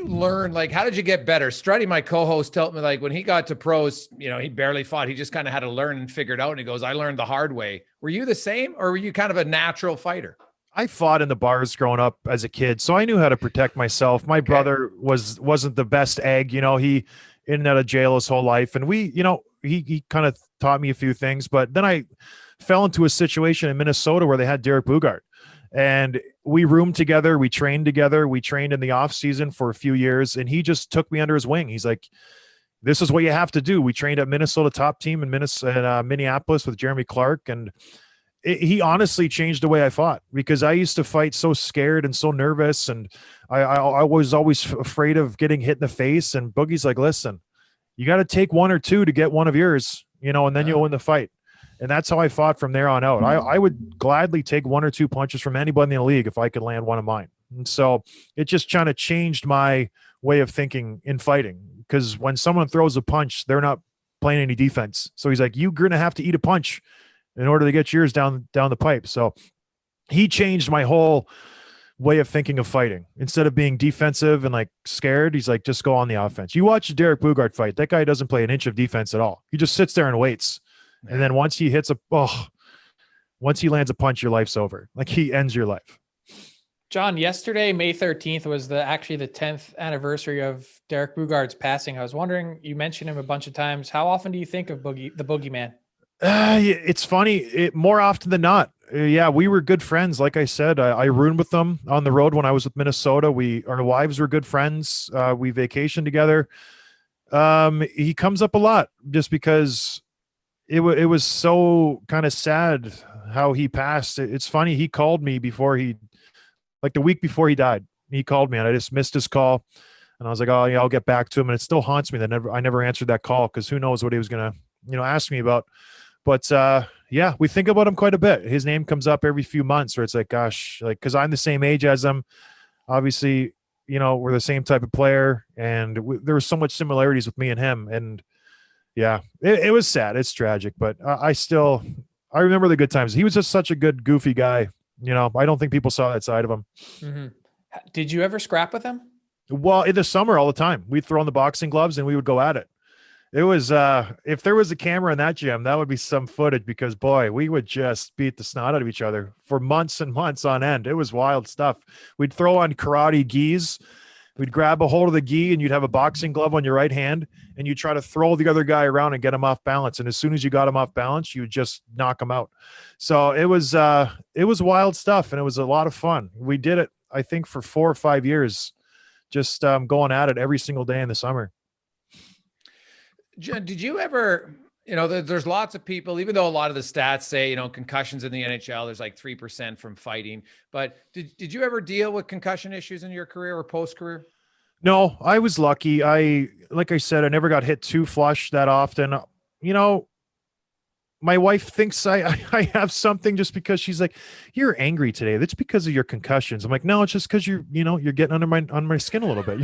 learn? How did you get better? Strutty, my co-host, told me when he got to pros, he barely fought. He just kind of had to learn and figure it out. And he goes, I learned the hard way. Were you the same or were you kind of a natural fighter? I fought in the bars growing up as a kid, so I knew how to protect myself. My brother wasn't the best egg. He in and out of jail his whole life. And he kind of taught me a few things, but then I fell into a situation in Minnesota where they had Derek Boogard and we roomed together. We trained together. We trained in the off season for a few years and he just took me under his wing. He's like, this is what you have to do. We trained at Minnesota top team in Minneapolis with Jeremy Clark. And he honestly changed the way I fought because I used to fight so scared and so nervous. And I was always afraid of getting hit in the face. And Boogie's like, listen, you got to take one or two to get one of yours, and then you'll win the fight. And that's how I fought from there on out. I would gladly take one or two punches from anybody in the league if I could land one of mine. And so it just kind of changed my way of thinking in fighting because when someone throws a punch, they're not playing any defense. So he's like, you're going to have to eat a punch in order to get yours down the pipe. So he changed my whole way of thinking of fighting. Instead of being defensive and scared, he's like, just go on the offense. You watch Derek Boogard fight. That guy doesn't play an inch of defense at all. He just sits there and waits. And then once he lands a punch, your life's over. He ends your life. John, yesterday, May 13th, was actually the 10th anniversary of Derek Boogard's passing. I was wondering, you mentioned him a bunch of times. How often do you think of the Boogeyman? It's funny. More often than not. Yeah, we were good friends. Like I said, I roomed with them on the road when I was with Minnesota. Our wives were good friends. We vacationed together. He comes up a lot just because it was so kind of sad how he passed. It's funny. He called me the week before he died. He called me and I just missed his call. And I was like, oh yeah, I'll get back to him. And it still haunts me that I never answered that call, because who knows what he was going to, ask me about. But yeah, we think about him quite a bit. His name comes up every few months where it's like, gosh, like, because I'm the same age as him. Obviously, we're the same type of player, and there was so much similarities with me and him. And yeah, it was sad. It's tragic, but I remember the good times. He was just such a good, goofy guy. I don't think people saw that side of him. Mm-hmm. Did you ever scrap with him? Well, in the summer, all the time, we'd throw on the boxing gloves and we would go at it. It was, if there was a camera in that gym, that would be some footage, because boy, we would just beat the snot out of each other for months and months on end. It was wild stuff. We'd throw on karate gis. We'd grab a hold of the gi and you'd have a boxing glove on your right hand and you try to throw the other guy around and get him off balance. And as soon as you got him off balance, you would just knock him out. So it was wild stuff, and it was a lot of fun. We did it, I think, for 4 or 5 years, just going at it every single day in the summer. Did you ever, there's lots of people, even though a lot of the stats say, concussions in the NHL, there's like 3% from fighting, but did you ever deal with concussion issues in your career or post-career? No, I was lucky. Like I said, I never got hit too flush that often. My wife thinks I have something just because she's like, you're angry today. That's because of your concussions. I'm like, no, it's just because you're getting under my skin a little bit.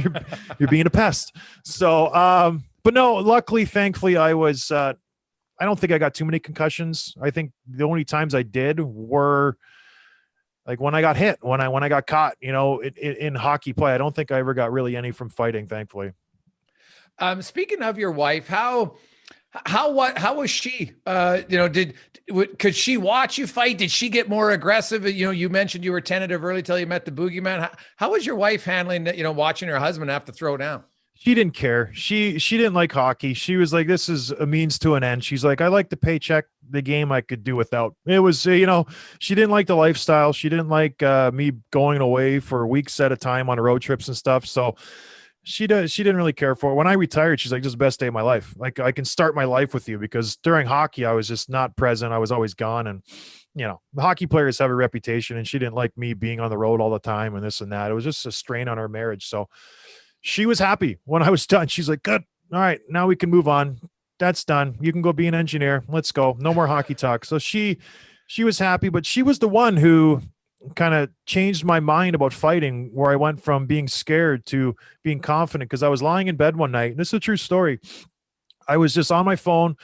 You're being a pest. So, but no, luckily, thankfully, I don't think I got too many concussions. I think the only times I did were like when I got hit, when I got caught, in hockey play. I don't think I ever got really any from fighting, thankfully. Speaking of your wife, how was she? Could she watch you fight? Did she get more aggressive? You mentioned you were tentative early till you met the boogeyman. How was your wife handling, watching her husband have to throw down? She didn't care. She didn't like hockey. She was like, this is a means to an end. She's like, I like the paycheck. The game I could do without. It was, she didn't like the lifestyle. She didn't like me going away for weeks at a time on road trips and stuff. So she didn't really care for it. When I retired, she's like, this is the best day of my life. Like, I can start my life with you, because during hockey, I was just not present. I was always gone. And, the hockey players have a reputation, and she didn't like me being on the road all the time and this and that. It was just a strain on our marriage. So she was happy when I was done. She's like, good. All right, now we can move on. That's done. You can go be an engineer. Let's go. No more hockey talk. So she was happy, but she was the one who kind of changed my mind about fighting, where I went from being scared to being confident, because I was lying in bed one night. And this is a true story. I was just on my phone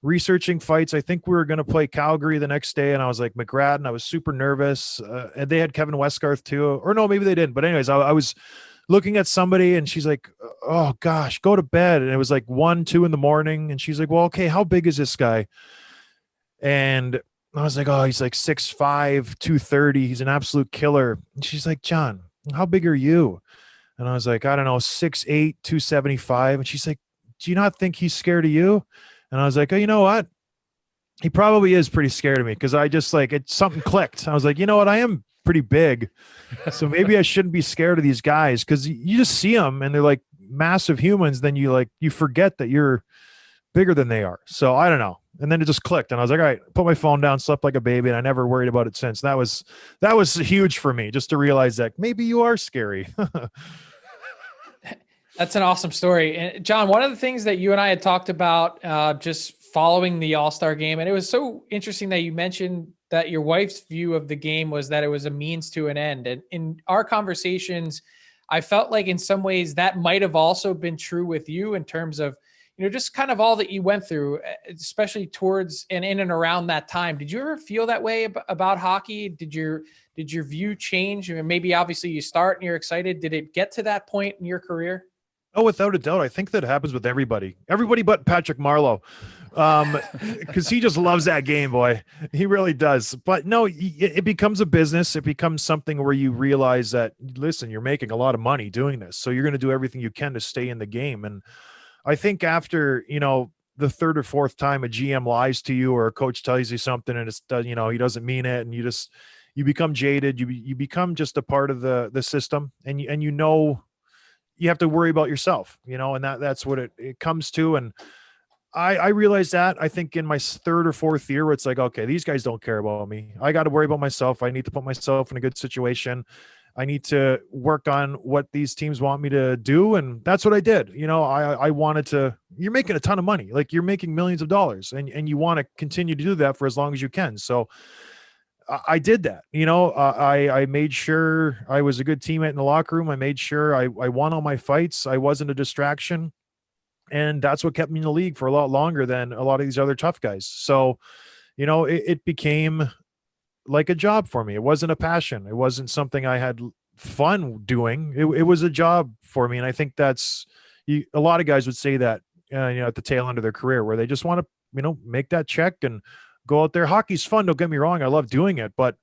researching fights. I think we were going to play Calgary the next day, and I was like McGrath, and I was super nervous. And they had Kevin Westgarth too, or no, maybe they didn't. But anyways, I was looking at somebody, and she's like, oh gosh, go to bed. And it was like 1, 2 in the morning. And she's like, well, okay, how big is this guy? And I was like, oh, he's like 6'5", 230. He's an absolute killer. And she's like, John, how big are you? And I was like, I don't know, 6'8", 275. And she's like, do you not think he's scared of you? And I was like, oh, you know what? He probably is pretty scared of me, because I just something clicked. I was like, you know what? I am pretty big. So maybe I shouldn't be scared of these guys, because you just see them and they're like massive humans. Then you forget that you're bigger than they are. So I don't know. And then it just clicked, and I was like, all right, put my phone down, slept like a baby, and I never worried about it since. That was huge for me, just to realize that maybe you are scary. That's an awesome story. And John, one of the things that you and I had talked about just following the All-Star game, and it was so interesting that you mentioned that your wife's view of the game was that it was a means to an end. And in our conversations, I felt like in some ways that might have also been true with you, in terms of, just kind of all that you went through, especially towards and in and around that time. Did you ever feel that way about hockey? Did your view change? I mean, maybe obviously you start and you're excited. Did it get to that point in your career? Oh, without a doubt. I think that happens with everybody but Patrick Marleau. because he just loves that game, boy. He really does. But no, it becomes a business. It becomes something where you realize that, listen, you're making a lot of money doing this, so you're going to do everything you can to stay in the game. And I think after, the third or fourth time a GM lies to you or a coach tells you something and it's, he doesn't mean it, and you become jaded. You become just a part of the system, and you have to worry about yourself, and that's what it comes to. And I realized that, I think, in my third or fourth year, where it's like, okay, these guys don't care about me. I got to worry about myself. I need to put myself in a good situation. I need to work on what these teams want me to do. And that's what I did. I wanted to, you're making a ton of money, like you're making millions of dollars, and you want to continue to do that for as long as you can. So I did that. I made sure I was a good teammate in the locker room. I made sure I won all my fights. I wasn't a distraction. And that's what kept me in the league for a lot longer than a lot of these other tough guys. So, it became like a job for me. It wasn't a passion. It wasn't something I had fun doing. It was a job for me. And I think that's, a lot of guys would say that, at the tail end of their career, where they just want to, make that check and go out there. Hockey's fun. Don't get me wrong. I love doing it, but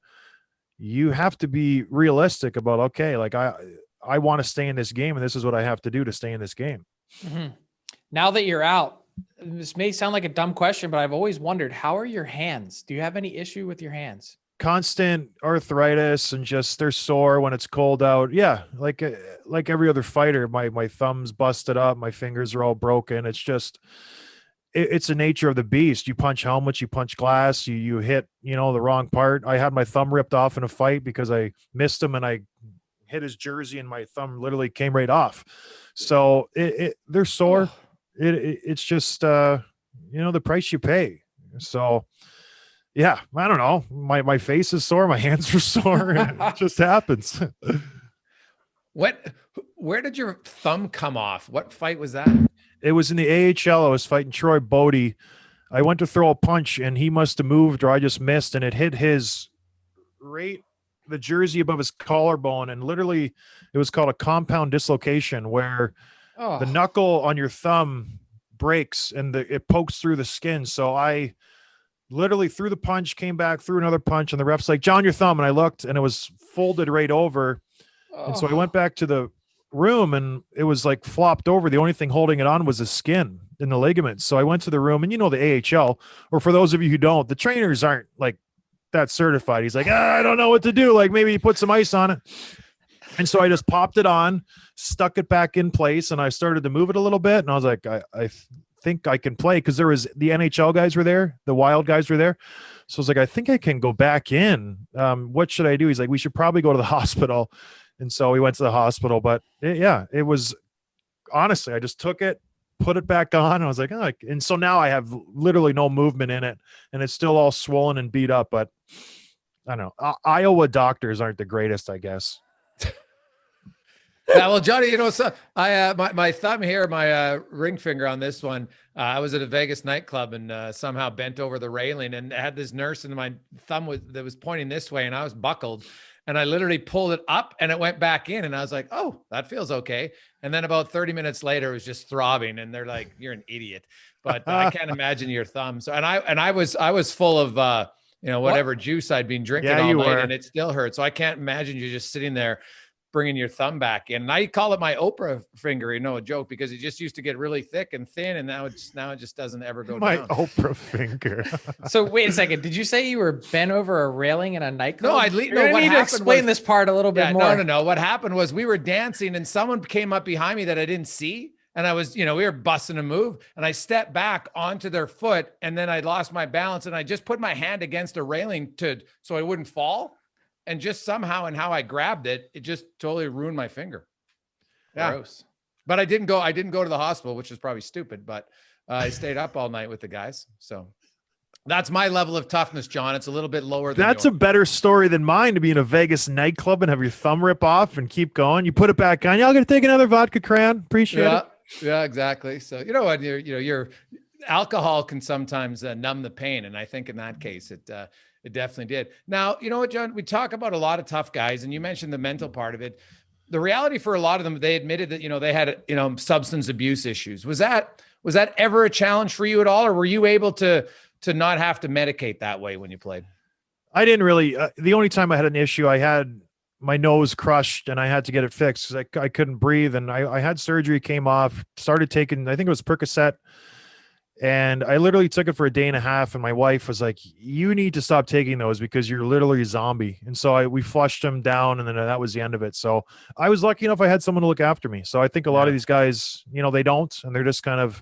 you have to be realistic about, okay, like I want to stay in this game, and this is what I have to do to stay in this game. Mm-hmm. Now that you're out, this may sound like a dumb question, but I've always wondered, how are your hands? Do you have any issue with your hands? Constant arthritis, and just they're sore when it's cold out. Yeah. Like every other fighter, my thumb's busted up. My fingers are all broken. It's just, it's the nature of the beast. You punch helmets, you punch glass, you hit, the wrong part. I had my thumb ripped off in a fight because I missed him and I hit his jersey and my thumb literally came right off. So they're sore. It's just, the price you pay. So yeah, I don't know. My face is sore. My hands are sore. It just happens. Where did your thumb come off? What fight was that? It was in the AHL. I was fighting Troy Bodie. I went to throw a punch and he must have moved, or I just missed, and it hit the jersey above his collarbone. And literally it was called a compound dislocation, where the knuckle on your thumb breaks and it pokes through the skin. So I literally threw the punch, came back, threw another punch, and the ref's like, "John, your thumb." And I looked and it was folded right over. And so I went back to the room and it was like flopped over. The only thing holding it on was the skin and the ligaments. So I went to the room, and the AHL, or for those of you who don't, the trainers aren't like that certified. He's like, I don't know what to do. Like, maybe put some ice on it. And so I just popped it on, stuck it back in place, and I started to move it a little bit. And I was like, I think I can play, because there was the NHL guys were there, the Wild guys were there. So I was like, I think I can go back in. What should I do? He's like, we should probably go to the hospital. And so we went to the hospital. But it was, honestly, I just took it, put it back on. And I was like, oh. And so now I have literally no movement in it, and it's still all swollen and beat up. But I don't know. Iowa doctors aren't the greatest, I guess. Yeah, well, Johnny, so I my thumb here, my ring finger on this one. I was at a Vegas nightclub and somehow bent over the railing and had this nurse, and my thumb was pointing this way, and I was buckled, and I literally pulled it up and it went back in, and I was like, "Oh, that feels okay." And then about 30 minutes later, it was just throbbing, and they're like, "You're an idiot." But I can't imagine your thumb. So, and I was full of whatever juice I'd been drinking all night, and it still hurt. So I can't imagine you just sitting there bringing your thumb back in. And I call it my Oprah finger, a joke, because it just used to get really thick and thin, and now it just doesn't ever go my down. My Oprah finger. So wait a second. Did you say you were bent over a railing in a nightclub? No, what need happened to explain this part a little bit more. No. What happened was we were dancing and someone came up behind me that I didn't see. And I was, we were busting a move, and I stepped back onto their foot, and then I lost my balance, and I just put my hand against a railing so I wouldn't fall. And just somehow, and how I grabbed it, it just totally ruined my finger. Yeah. Gross. But I didn't go to the hospital, which is probably stupid, but I stayed up all night with the guys. So that's my level of toughness, John. It's a little bit lower than That's yours. A better story than mine, to be in a Vegas nightclub and have your thumb rip off and keep going. You put it back on. Y'all gonna take another vodka crayon. Appreciate it. Yeah, exactly. So what, your alcohol can sometimes numb the pain, and I think in that case it definitely did. Now, you know what, John? We talk about a lot of tough guys, and you mentioned the mental part of it. the reality for a lot of them, they admitted that, they had, substance abuse issues. Was that ever a challenge for you at all? Or were you able to not have to medicate that way when you played? I didn't really, the only time I had an issue, I had my nose crushed and I had to get it fixed. I couldn't breathe, and I had surgery, came off, started taking, I think it was Percocet. And I literally took it for a day and a half. And my wife was like, you need to stop taking those because you're literally a zombie. And so we flushed them down, and then that was the end of it. So I was lucky enough I had someone to look after me. So I think a lot of these guys, they don't, and they're just kind of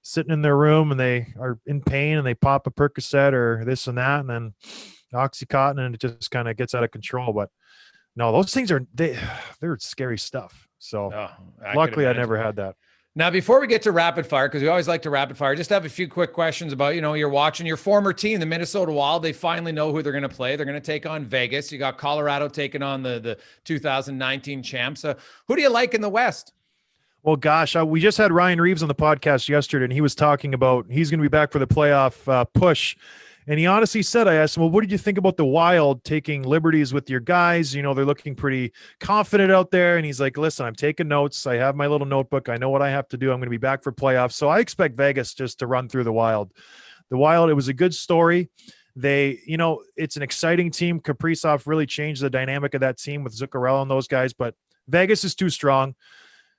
sitting in their room and they are in pain and they pop a Percocet or this and that, and then Oxycontin, and it just kind of gets out of control. But no, those things they're scary stuff. So luckily I never had that. Now, before we get to rapid fire, because we always like to rapid fire, just have a few quick questions about, you're watching your former team, the Minnesota Wild. They finally know who they're going to play. They're going to take on Vegas. You got Colorado taking on the 2019 champs. Who do you like in the West? Well, gosh, we just had Ryan Reeves on the podcast yesterday, and he was talking about he's going to be back for the playoff push. And he honestly said, I asked him, well, what did you think about the Wild taking liberties with your guys? They're looking pretty confident out there. And he's like, listen, I'm taking notes. I have my little notebook. I know what I have to do. I'm going to be back for playoffs. So I expect Vegas just to run through the Wild. The Wild, it was a good story. They, it's an exciting team. Kaprizov really changed the dynamic of that team with Zuccarello and those guys. But Vegas is too strong.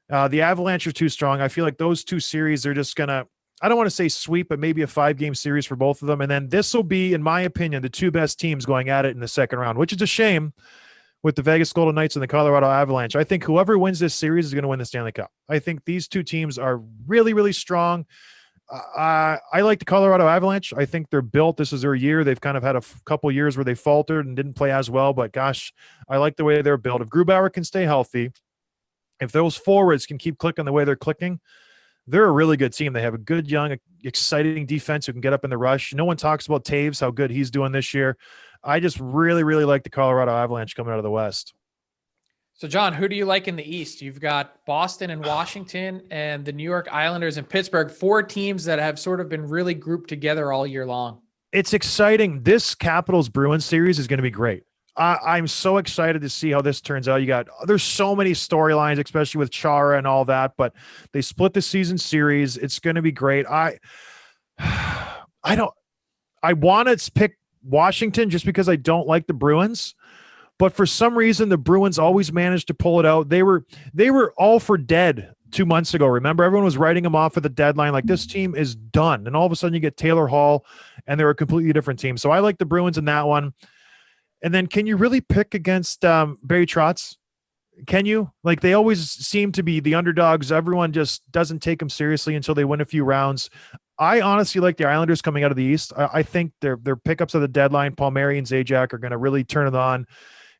The Avalanche are too strong. I feel like those two series, they're just going to, I don't want to say sweep, but maybe a 5-game series for both of them. And then this will be, in my opinion, the two best teams going at it in the second round, which is a shame with the Vegas Golden Knights and the Colorado Avalanche. I think whoever wins this series is going to win the Stanley Cup. I think these two teams are really, really strong. I like the Colorado Avalanche. I think they're built. This is their year. They've kind of had a couple years where they faltered and didn't play as well, but gosh, I like the way they're built. If Grubauer can stay healthy, if those forwards can keep clicking the way they're clicking, they're a really good team. They have a good, young, exciting defense who can get up in the rush. No one talks about Taves, how good he's doing this year. I just really, really like the Colorado Avalanche coming out of the West. So, John, who do you like in the East? You've got Boston and Washington and the New York Islanders and Pittsburgh, 4 teams that have sort of been really grouped together all year long. It's exciting. This Capitals-Bruins series is going to be great. I'm so excited to see how this turns out. There's so many storylines, especially with Chara and all that, but they split the season series. It's going to be great. I want to pick Washington just because I don't like the Bruins, but for some reason the Bruins always managed to pull it out. They were all for dead 2 months ago. Remember, everyone was writing them off at the deadline. Like, this team is done. And all of a sudden you get Taylor Hall and they're a completely different team. So I like the Bruins in that one. And then can you really pick against Barry Trotz? Can you? Like, they always seem to be the underdogs. Everyone just doesn't take them seriously until they win a few rounds. I honestly like the Islanders coming out of the East. I think their pickups of the deadline, Palmieri and Zajac, are going to really turn it on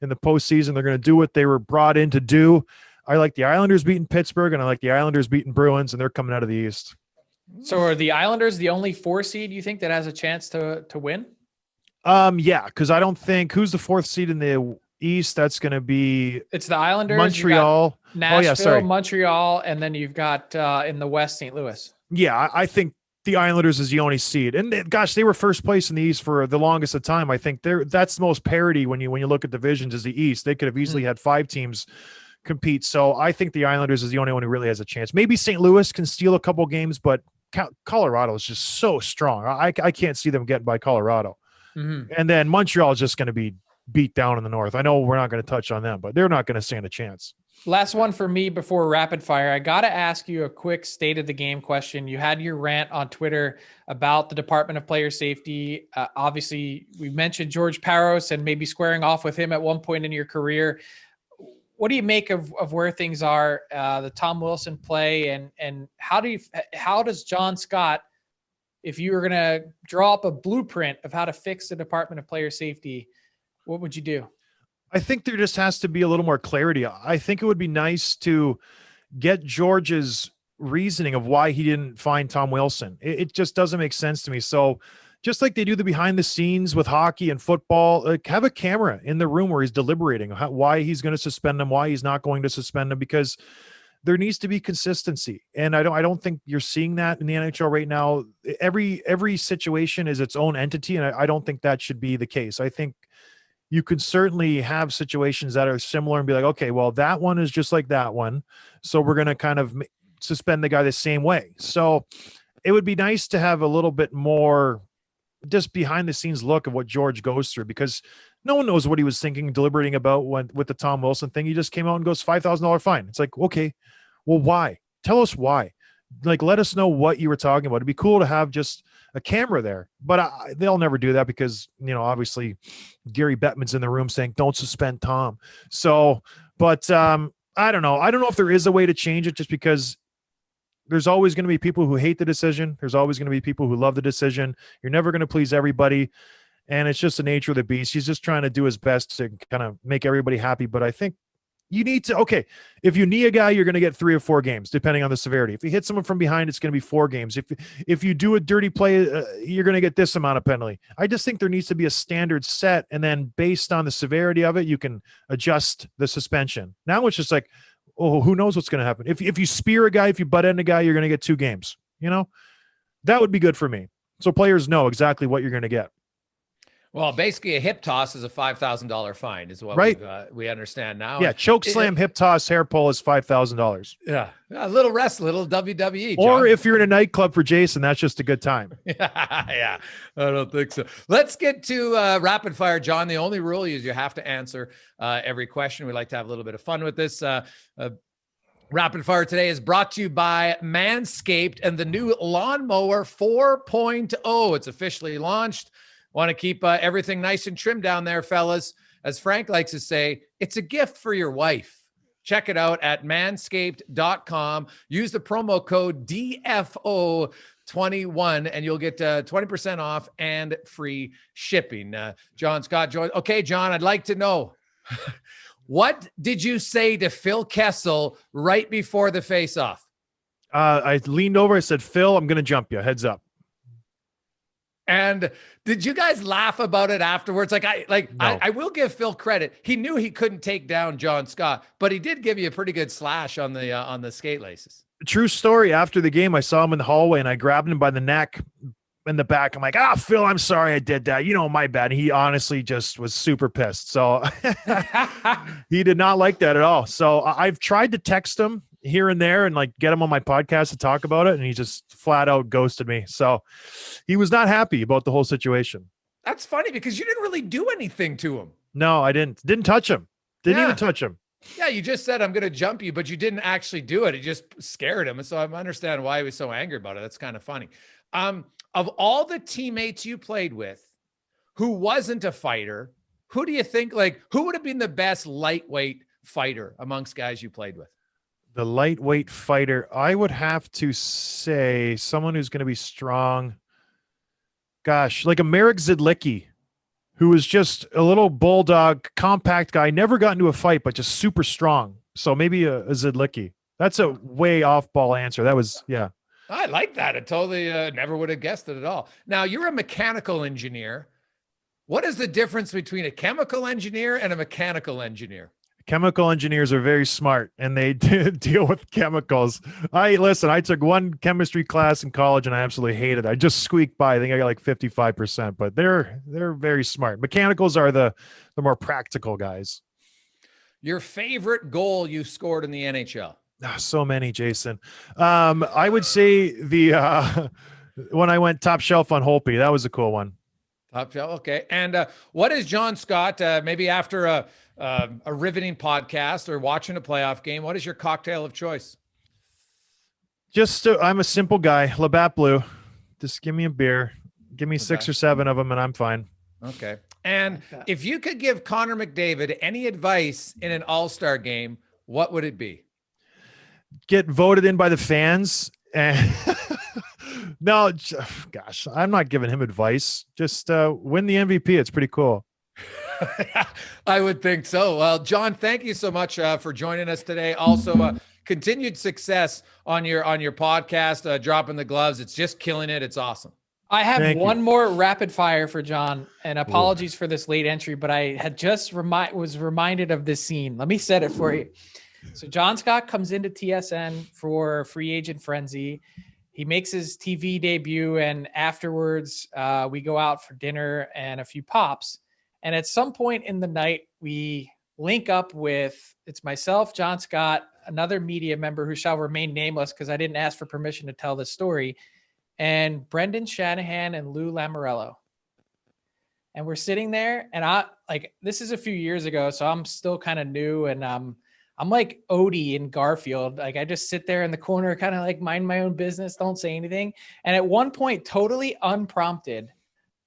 in the postseason. They're going to do what they were brought in to do. I like the Islanders beating Pittsburgh, and I like the Islanders beating Bruins, and they're coming out of the East. So are the Islanders the only 4 seed you think that has a chance to win? Yeah, because I don't think, who's the 4th seed in the East? That's going to be, it's the Islanders, Montreal, Nashville, Montreal, and then you've got in the West, St. Louis. Yeah, I think the Islanders is the only seed, and gosh, they were first place in the East for the longest of time. I think that's the most parity when you look at divisions is the East. They could have easily had 5 teams compete. So I think the Islanders is the only one who really has a chance. Maybe St. Louis can steal a couple games, but Colorado is just so strong. I can't see them getting by Colorado. Mm-hmm. And then Montreal is just going to be beat down in the North. I know we're not going to touch on them, but they're not going to stand a chance. Last one for me before rapid fire. I got to ask you a quick state of the game question. You had your rant on Twitter about the Department of Player Safety. Obviously, we mentioned George Parros and maybe squaring off with him at one point in your career. What do you make of where things are, the Tom Wilson play, and how does John Scott, if you were going to draw up a blueprint of how to fix the Department of Player Safety, what would you do? I think there just has to be a little more clarity. I think it would be nice to get George's reasoning of why he didn't find Tom Wilson. It just doesn't make sense to me. So just like they do the behind the scenes with hockey and football, like, have a camera in the room where he's deliberating why he's going to suspend him, why he's not going to suspend him, because there needs to be consistency. And I don't think you're seeing that in the NHL right now. Every situation is its own entity. And I don't think that should be the case. I think you could certainly have situations that are similar and be like, okay, well, that one is just like that one. So we're going to kind of suspend the guy the same way. So it would be nice to have a little bit more just behind the scenes look of what George goes through, because no one knows what he was thinking, deliberating about with the Tom Wilson thing. He just came out and goes $5,000 fine. It's like, okay, well, why? Tell us why. Like, let us know what you were talking about. It'd be cool to have just a camera there, but they'll never do that because, obviously Gary Bettman's in the room saying, don't suspend Tom. So, but I don't know. I don't know if there is a way to change it, just because there's always going to be people who hate the decision. There's always going to be people who love the decision. You're never going to please everybody. And it's just the nature of the beast. He's just trying to do his best to kind of make everybody happy. But I think you need to, okay, if you knee a guy, you're going to get 3 or 4 games, depending on the severity. If you hit someone from behind, it's going to be 4 games. If you do a dirty play, you're going to get this amount of penalty. I just think there needs to be a standard set. And then based on the severity of it, you can adjust the suspension. Now it's just like, oh, who knows what's going to happen. If you spear a guy, if you butt end a guy, you're going to get 2 games. That would be good for me. So players know exactly what you're going to get. Well, basically a hip toss is a $5,000 fine is what we understand now. Yeah. Choke slam, hip toss, hair pull is $5,000. Yeah. A little wrestling, a little WWE. John. Or if you're in a nightclub for Jason, that's just a good time. Yeah. I don't think so. Let's get to rapid fire, John. The only rule is you have to answer every question. We like to have a little bit of fun with this. Rapid fire today is brought to you by Manscaped and the new Lawnmower 4.0. It's officially launched. Want to keep everything nice and trimmed down there, fellas. As Frank likes to say, it's a gift for your wife. Check it out at manscaped.com. Use the promo code DFO21 and you'll get 20% off and free shipping. John Scott joined. Okay, John, I'd like to know, what did you say to Phil Kessel right before the face-off? I leaned over. I said, Phil, I'm going to jump you. Heads up. And did you guys laugh about it afterwards? I will give Phil credit. He knew he couldn't take down John Scott, but he did give you a pretty good slash on the skate laces. True story. After the game, I saw him in the hallway and I grabbed him by the neck in the back. I'm like, Phil, I'm sorry I did that. My bad. And he honestly just was super pissed. So he did not like that at all. So I've tried to text him here and there and get him on my podcast to talk about it. And he just flat out ghosted me. So he was not happy about the whole situation. That's funny because you didn't really do anything to him. No, I didn't touch him. Didn't even touch him. Yeah. You just said, I'm going to jump you, but you didn't actually do it. It just scared him. And so I understand why he was so angry about it. That's kind of funny. Of all the teammates you played with who wasn't a fighter, who do you think, who would have been the best lightweight fighter amongst guys you played with? The lightweight fighter, I would have to say someone who's going to be strong. Gosh, like a Marek Zidlicki, who was just a little bulldog, compact guy, never got into a fight, but just super strong. So maybe a Zidlicki. That's a way off ball answer. That was, yeah. I like that. I totally never would have guessed it at all. Now, you're a mechanical engineer. What is the difference between a chemical engineer and a mechanical engineer? Chemical engineers are very smart and they deal with chemicals. I took one chemistry class in college and I absolutely hated it. I just squeaked by. I think I got 55%, but they're very smart. Mechanicals are the more practical guys. Your favorite goal you scored in the NHL? So many, Jason. I would say the when I went top shelf on Holtby, that was a cool one. Top shelf, okay. And what is John Scott? Maybe after a riveting podcast or watching a playoff game, what is your cocktail of choice? Just I'm a simple guy. Labatt Blue. Just give me a beer. Give me 6 or 7 of them, and I'm fine. Okay. And if you could give Connor McDavid any advice in an all-star game, what would it be? Get voted in by the fans. And no, gosh, I'm not giving him advice. Just win the MVP. It's pretty cool. I would think so. Well, John, thank you so much for joining us today. Also, continued success on your podcast, Dropping the Gloves. It's just killing it. It's awesome. I have one more rapid fire for John, and apologies for this late entry, but I had just was reminded of this scene. Let me set it for you. So John Scott comes into TSN for Free Agent Frenzy. He makes his TV debut, and afterwards we go out for dinner and a few pops. And at some point in the night, we link up with, it's myself, John Scott, another media member who shall remain nameless because I didn't ask for permission to tell this story, and Brendan Shanahan and Lou Lamorello. And we're sitting there, and this is a few years ago, so I'm still kind of new, and I'm like Odie in Garfield. Like, I just sit there in the corner, kind of like mind my own business, don't say anything. And at one point, totally unprompted,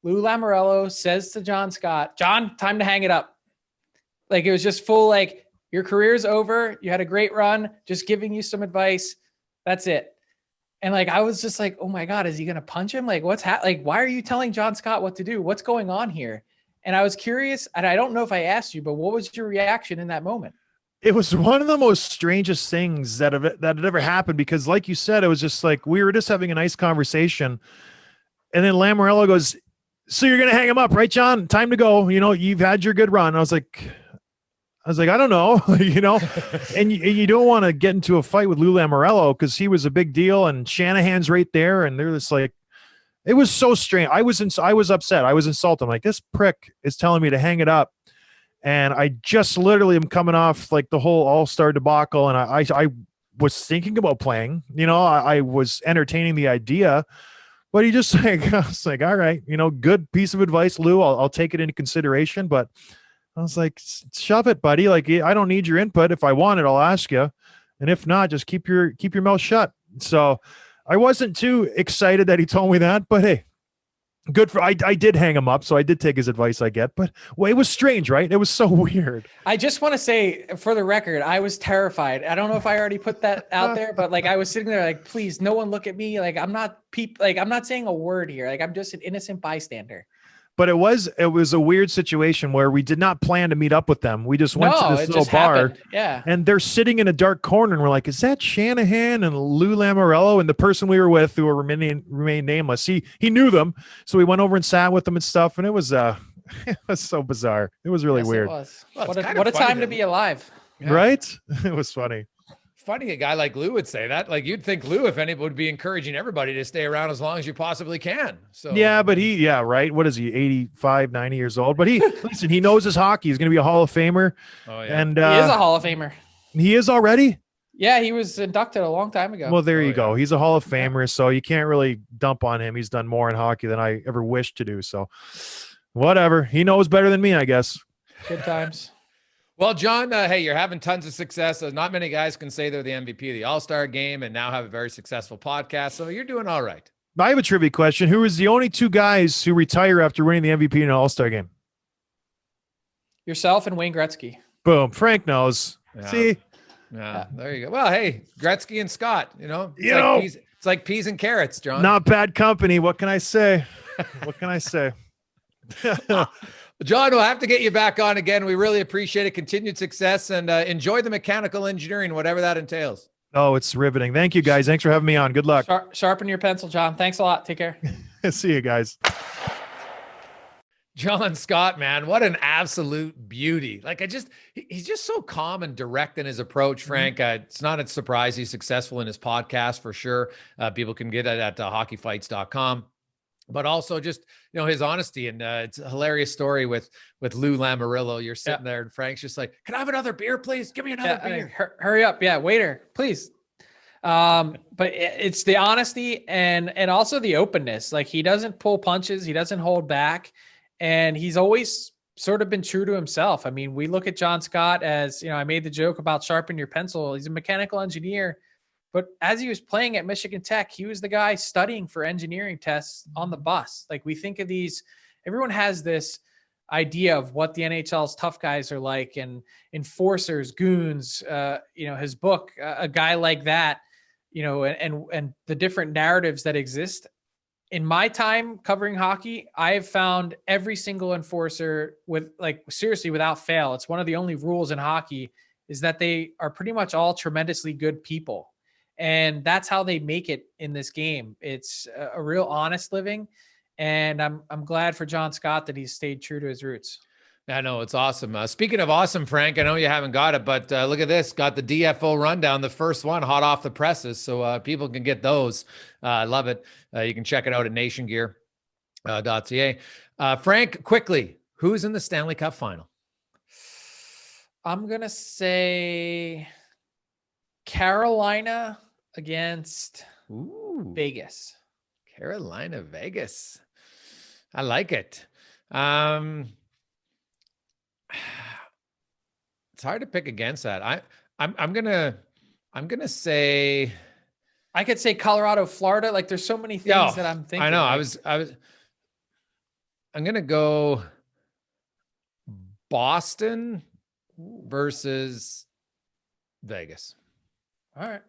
Lou Lamorello says to John Scott, "John, time to hang it up." Like, it was just full, like, your career's over. You had a great run. Just giving you some advice. That's it. And like, I was just like, oh my God, is he going to punch him? Like, why are you telling John Scott what to do? What's going on here? And I was curious, and I don't know if I asked you, but what was your reaction in that moment? It was one of the most strangest things that had ever happened, because like you said, it was just like, we were just having a nice conversation. And then Lamorello goes, "So you're going to hang him up, right, John? Time to go. You know, you've had your good run." I was like, I don't know, you know, and you don't want to get into a fight with Lou Lamorello because he was a big deal, and Shanahan's right there. And they're just like, it was so strange. I was upset. I was insulted. I'm like, this prick is telling me to hang it up. And I just literally am coming off like the whole All-Star debacle. And I was thinking about playing, you know, I was entertaining the idea, but he just like, I was like, all right, you know, good piece of advice, Lou. I'll take it into consideration. But I was like, shove it, buddy. Like, I don't need your input. If I want it, I'll ask you. And if not, just keep your mouth shut. So I wasn't too excited that he told me that, but hey, I did hang him up. So I did take his advice, I get, but well, it was strange, right? It was so weird. I just want to say, for the record, I was terrified. I don't know if I already put that out there, but like, I was sitting there like, please, no one look at me. Like, I'm not I'm not saying a word here. Like, I'm just an innocent bystander. But it was a weird situation where we did not plan to meet up with them. We just went to this little bar. Happened. Yeah. And they're sitting in a dark corner, and we're like, is that Shanahan and Lou Lamorello? And the person we were with, who remain nameless, he knew them. So we went over and sat with them and stuff. And it was it was so bizarre. It was really weird. It was. Well, what a time to be alive. Yeah. Right? It was funny. Funny a guy like Lou would say that. Like, you'd think Lou, if any, would be encouraging everybody to stay around as long as you possibly can. So yeah, but right. What is he? 85, 90 years old. But listen, he knows his hockey. He's going to be a Hall of Famer. Oh yeah. And he is a Hall of Famer. He is already? Yeah, he was inducted a long time ago. Well, there you go. He's a Hall of Famer, so you can't really dump on him. He's done more in hockey than I ever wished to do. So whatever. He knows better than me, I guess. Good times. Well, John, hey, you're having tons of success. Not many guys can say they're the MVP of the All-Star game and now have a very successful podcast. So you're doing all right. I have a trivia question. Who is the only two guys who retire after winning the MVP in an All-Star game? Yourself and Wayne Gretzky. Boom. Frank knows. Yeah. See? Yeah, there you go. Well, hey, Gretzky and Scott, it's like peas and carrots, John. Not bad company. What can I say? What can I say? John, we'll have to get you back on again. We really appreciate it. Continued success, and enjoy the mechanical engineering, whatever that entails. Oh, it's riveting. Thank you, guys. Thanks for having me on. Good luck. Sharpen your pencil, John. Thanks a lot. Take care. See you guys. John Scott, man, what an absolute beauty. Like, he's just so calm and direct in his approach, Frank. It's not a surprise he's successful in his podcast for sure. People can get it at hockeyfights.com. But also just, his honesty, and it's a hilarious story with Lou Lamorello. You're sitting there and Frank's just like, "Can I have another beer, please? Give me another beer." Hurry up. Yeah. Waiter, please. But it's the honesty and also the openness. Like, he doesn't pull punches. He doesn't hold back. And he's always sort of been true to himself. I mean, we look at John Scott as, I made the joke about sharpen your pencil. He's a mechanical engineer. But as he was playing at Michigan Tech, he was the guy studying for engineering tests on the bus. Like, we think of these, everyone has this idea of what the NHL's tough guys are like, and enforcers, goons, his book, a guy like that, and the different narratives that exist. In my time covering hockey, I have found every single enforcer seriously, without fail. It's one of the only rules in hockey is that they are pretty much all tremendously good people. And that's how they make it in this game. It's a real honest living. And I'm glad for John Scott that he's stayed true to his roots. I know, it's awesome. Speaking of awesome, Frank, I know you haven't got it, but look at this. Got the DFO Rundown, the first one, hot off the presses. So people can get those. I love it. You can check it out at nationgear.ca. Frank, quickly, Who's in the Stanley Cup final? I'm going to say Carolina against Vegas. Carolina, Vegas. I like it. It's hard to pick against that. I'm gonna say, I could say Colorado, Florida. Like there's so many things that I'm thinking. I know. Like, I'm gonna go Boston versus Vegas. all right.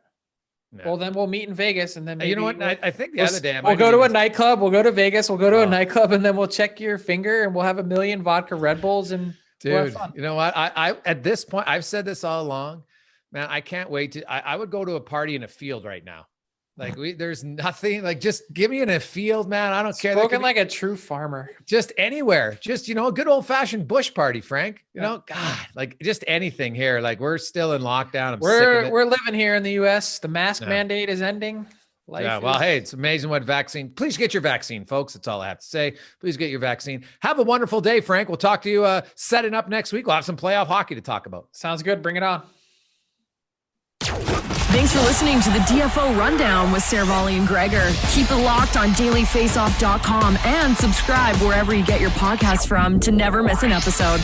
Yeah. Well, then we'll meet in Vegas, and then maybe You know what? I think the other day we'll go to a nightclub. We'll go to Vegas. We'll go to a nightclub, and then we'll check your finger, and we'll have 1 million vodka Red Bulls, and we'll have dude, fun. you know what? I at this point, I've said this all along, man. I can't wait to. I would go to a party in a field right now. Like there's nothing. Like just give me in a field, man. I don't care. Spoken like a true farmer. Just anywhere. Just a good old fashioned bush party, Frank. You know, God, like just anything here. Like we're still in lockdown. We're living here in the U.S. The mask mandate is ending. Hey, it's amazing what vaccine. Please get your vaccine, folks. That's all I have to say. Please get your vaccine. Have a wonderful day, Frank. We'll talk to you setting up next week. We'll have some playoff hockey to talk about. Sounds good. Bring it on. Thanks for listening to the DFO Rundown with Saravalli and Gregor. Keep it locked on dailyfaceoff.com and subscribe wherever you get your podcasts from to never miss an episode.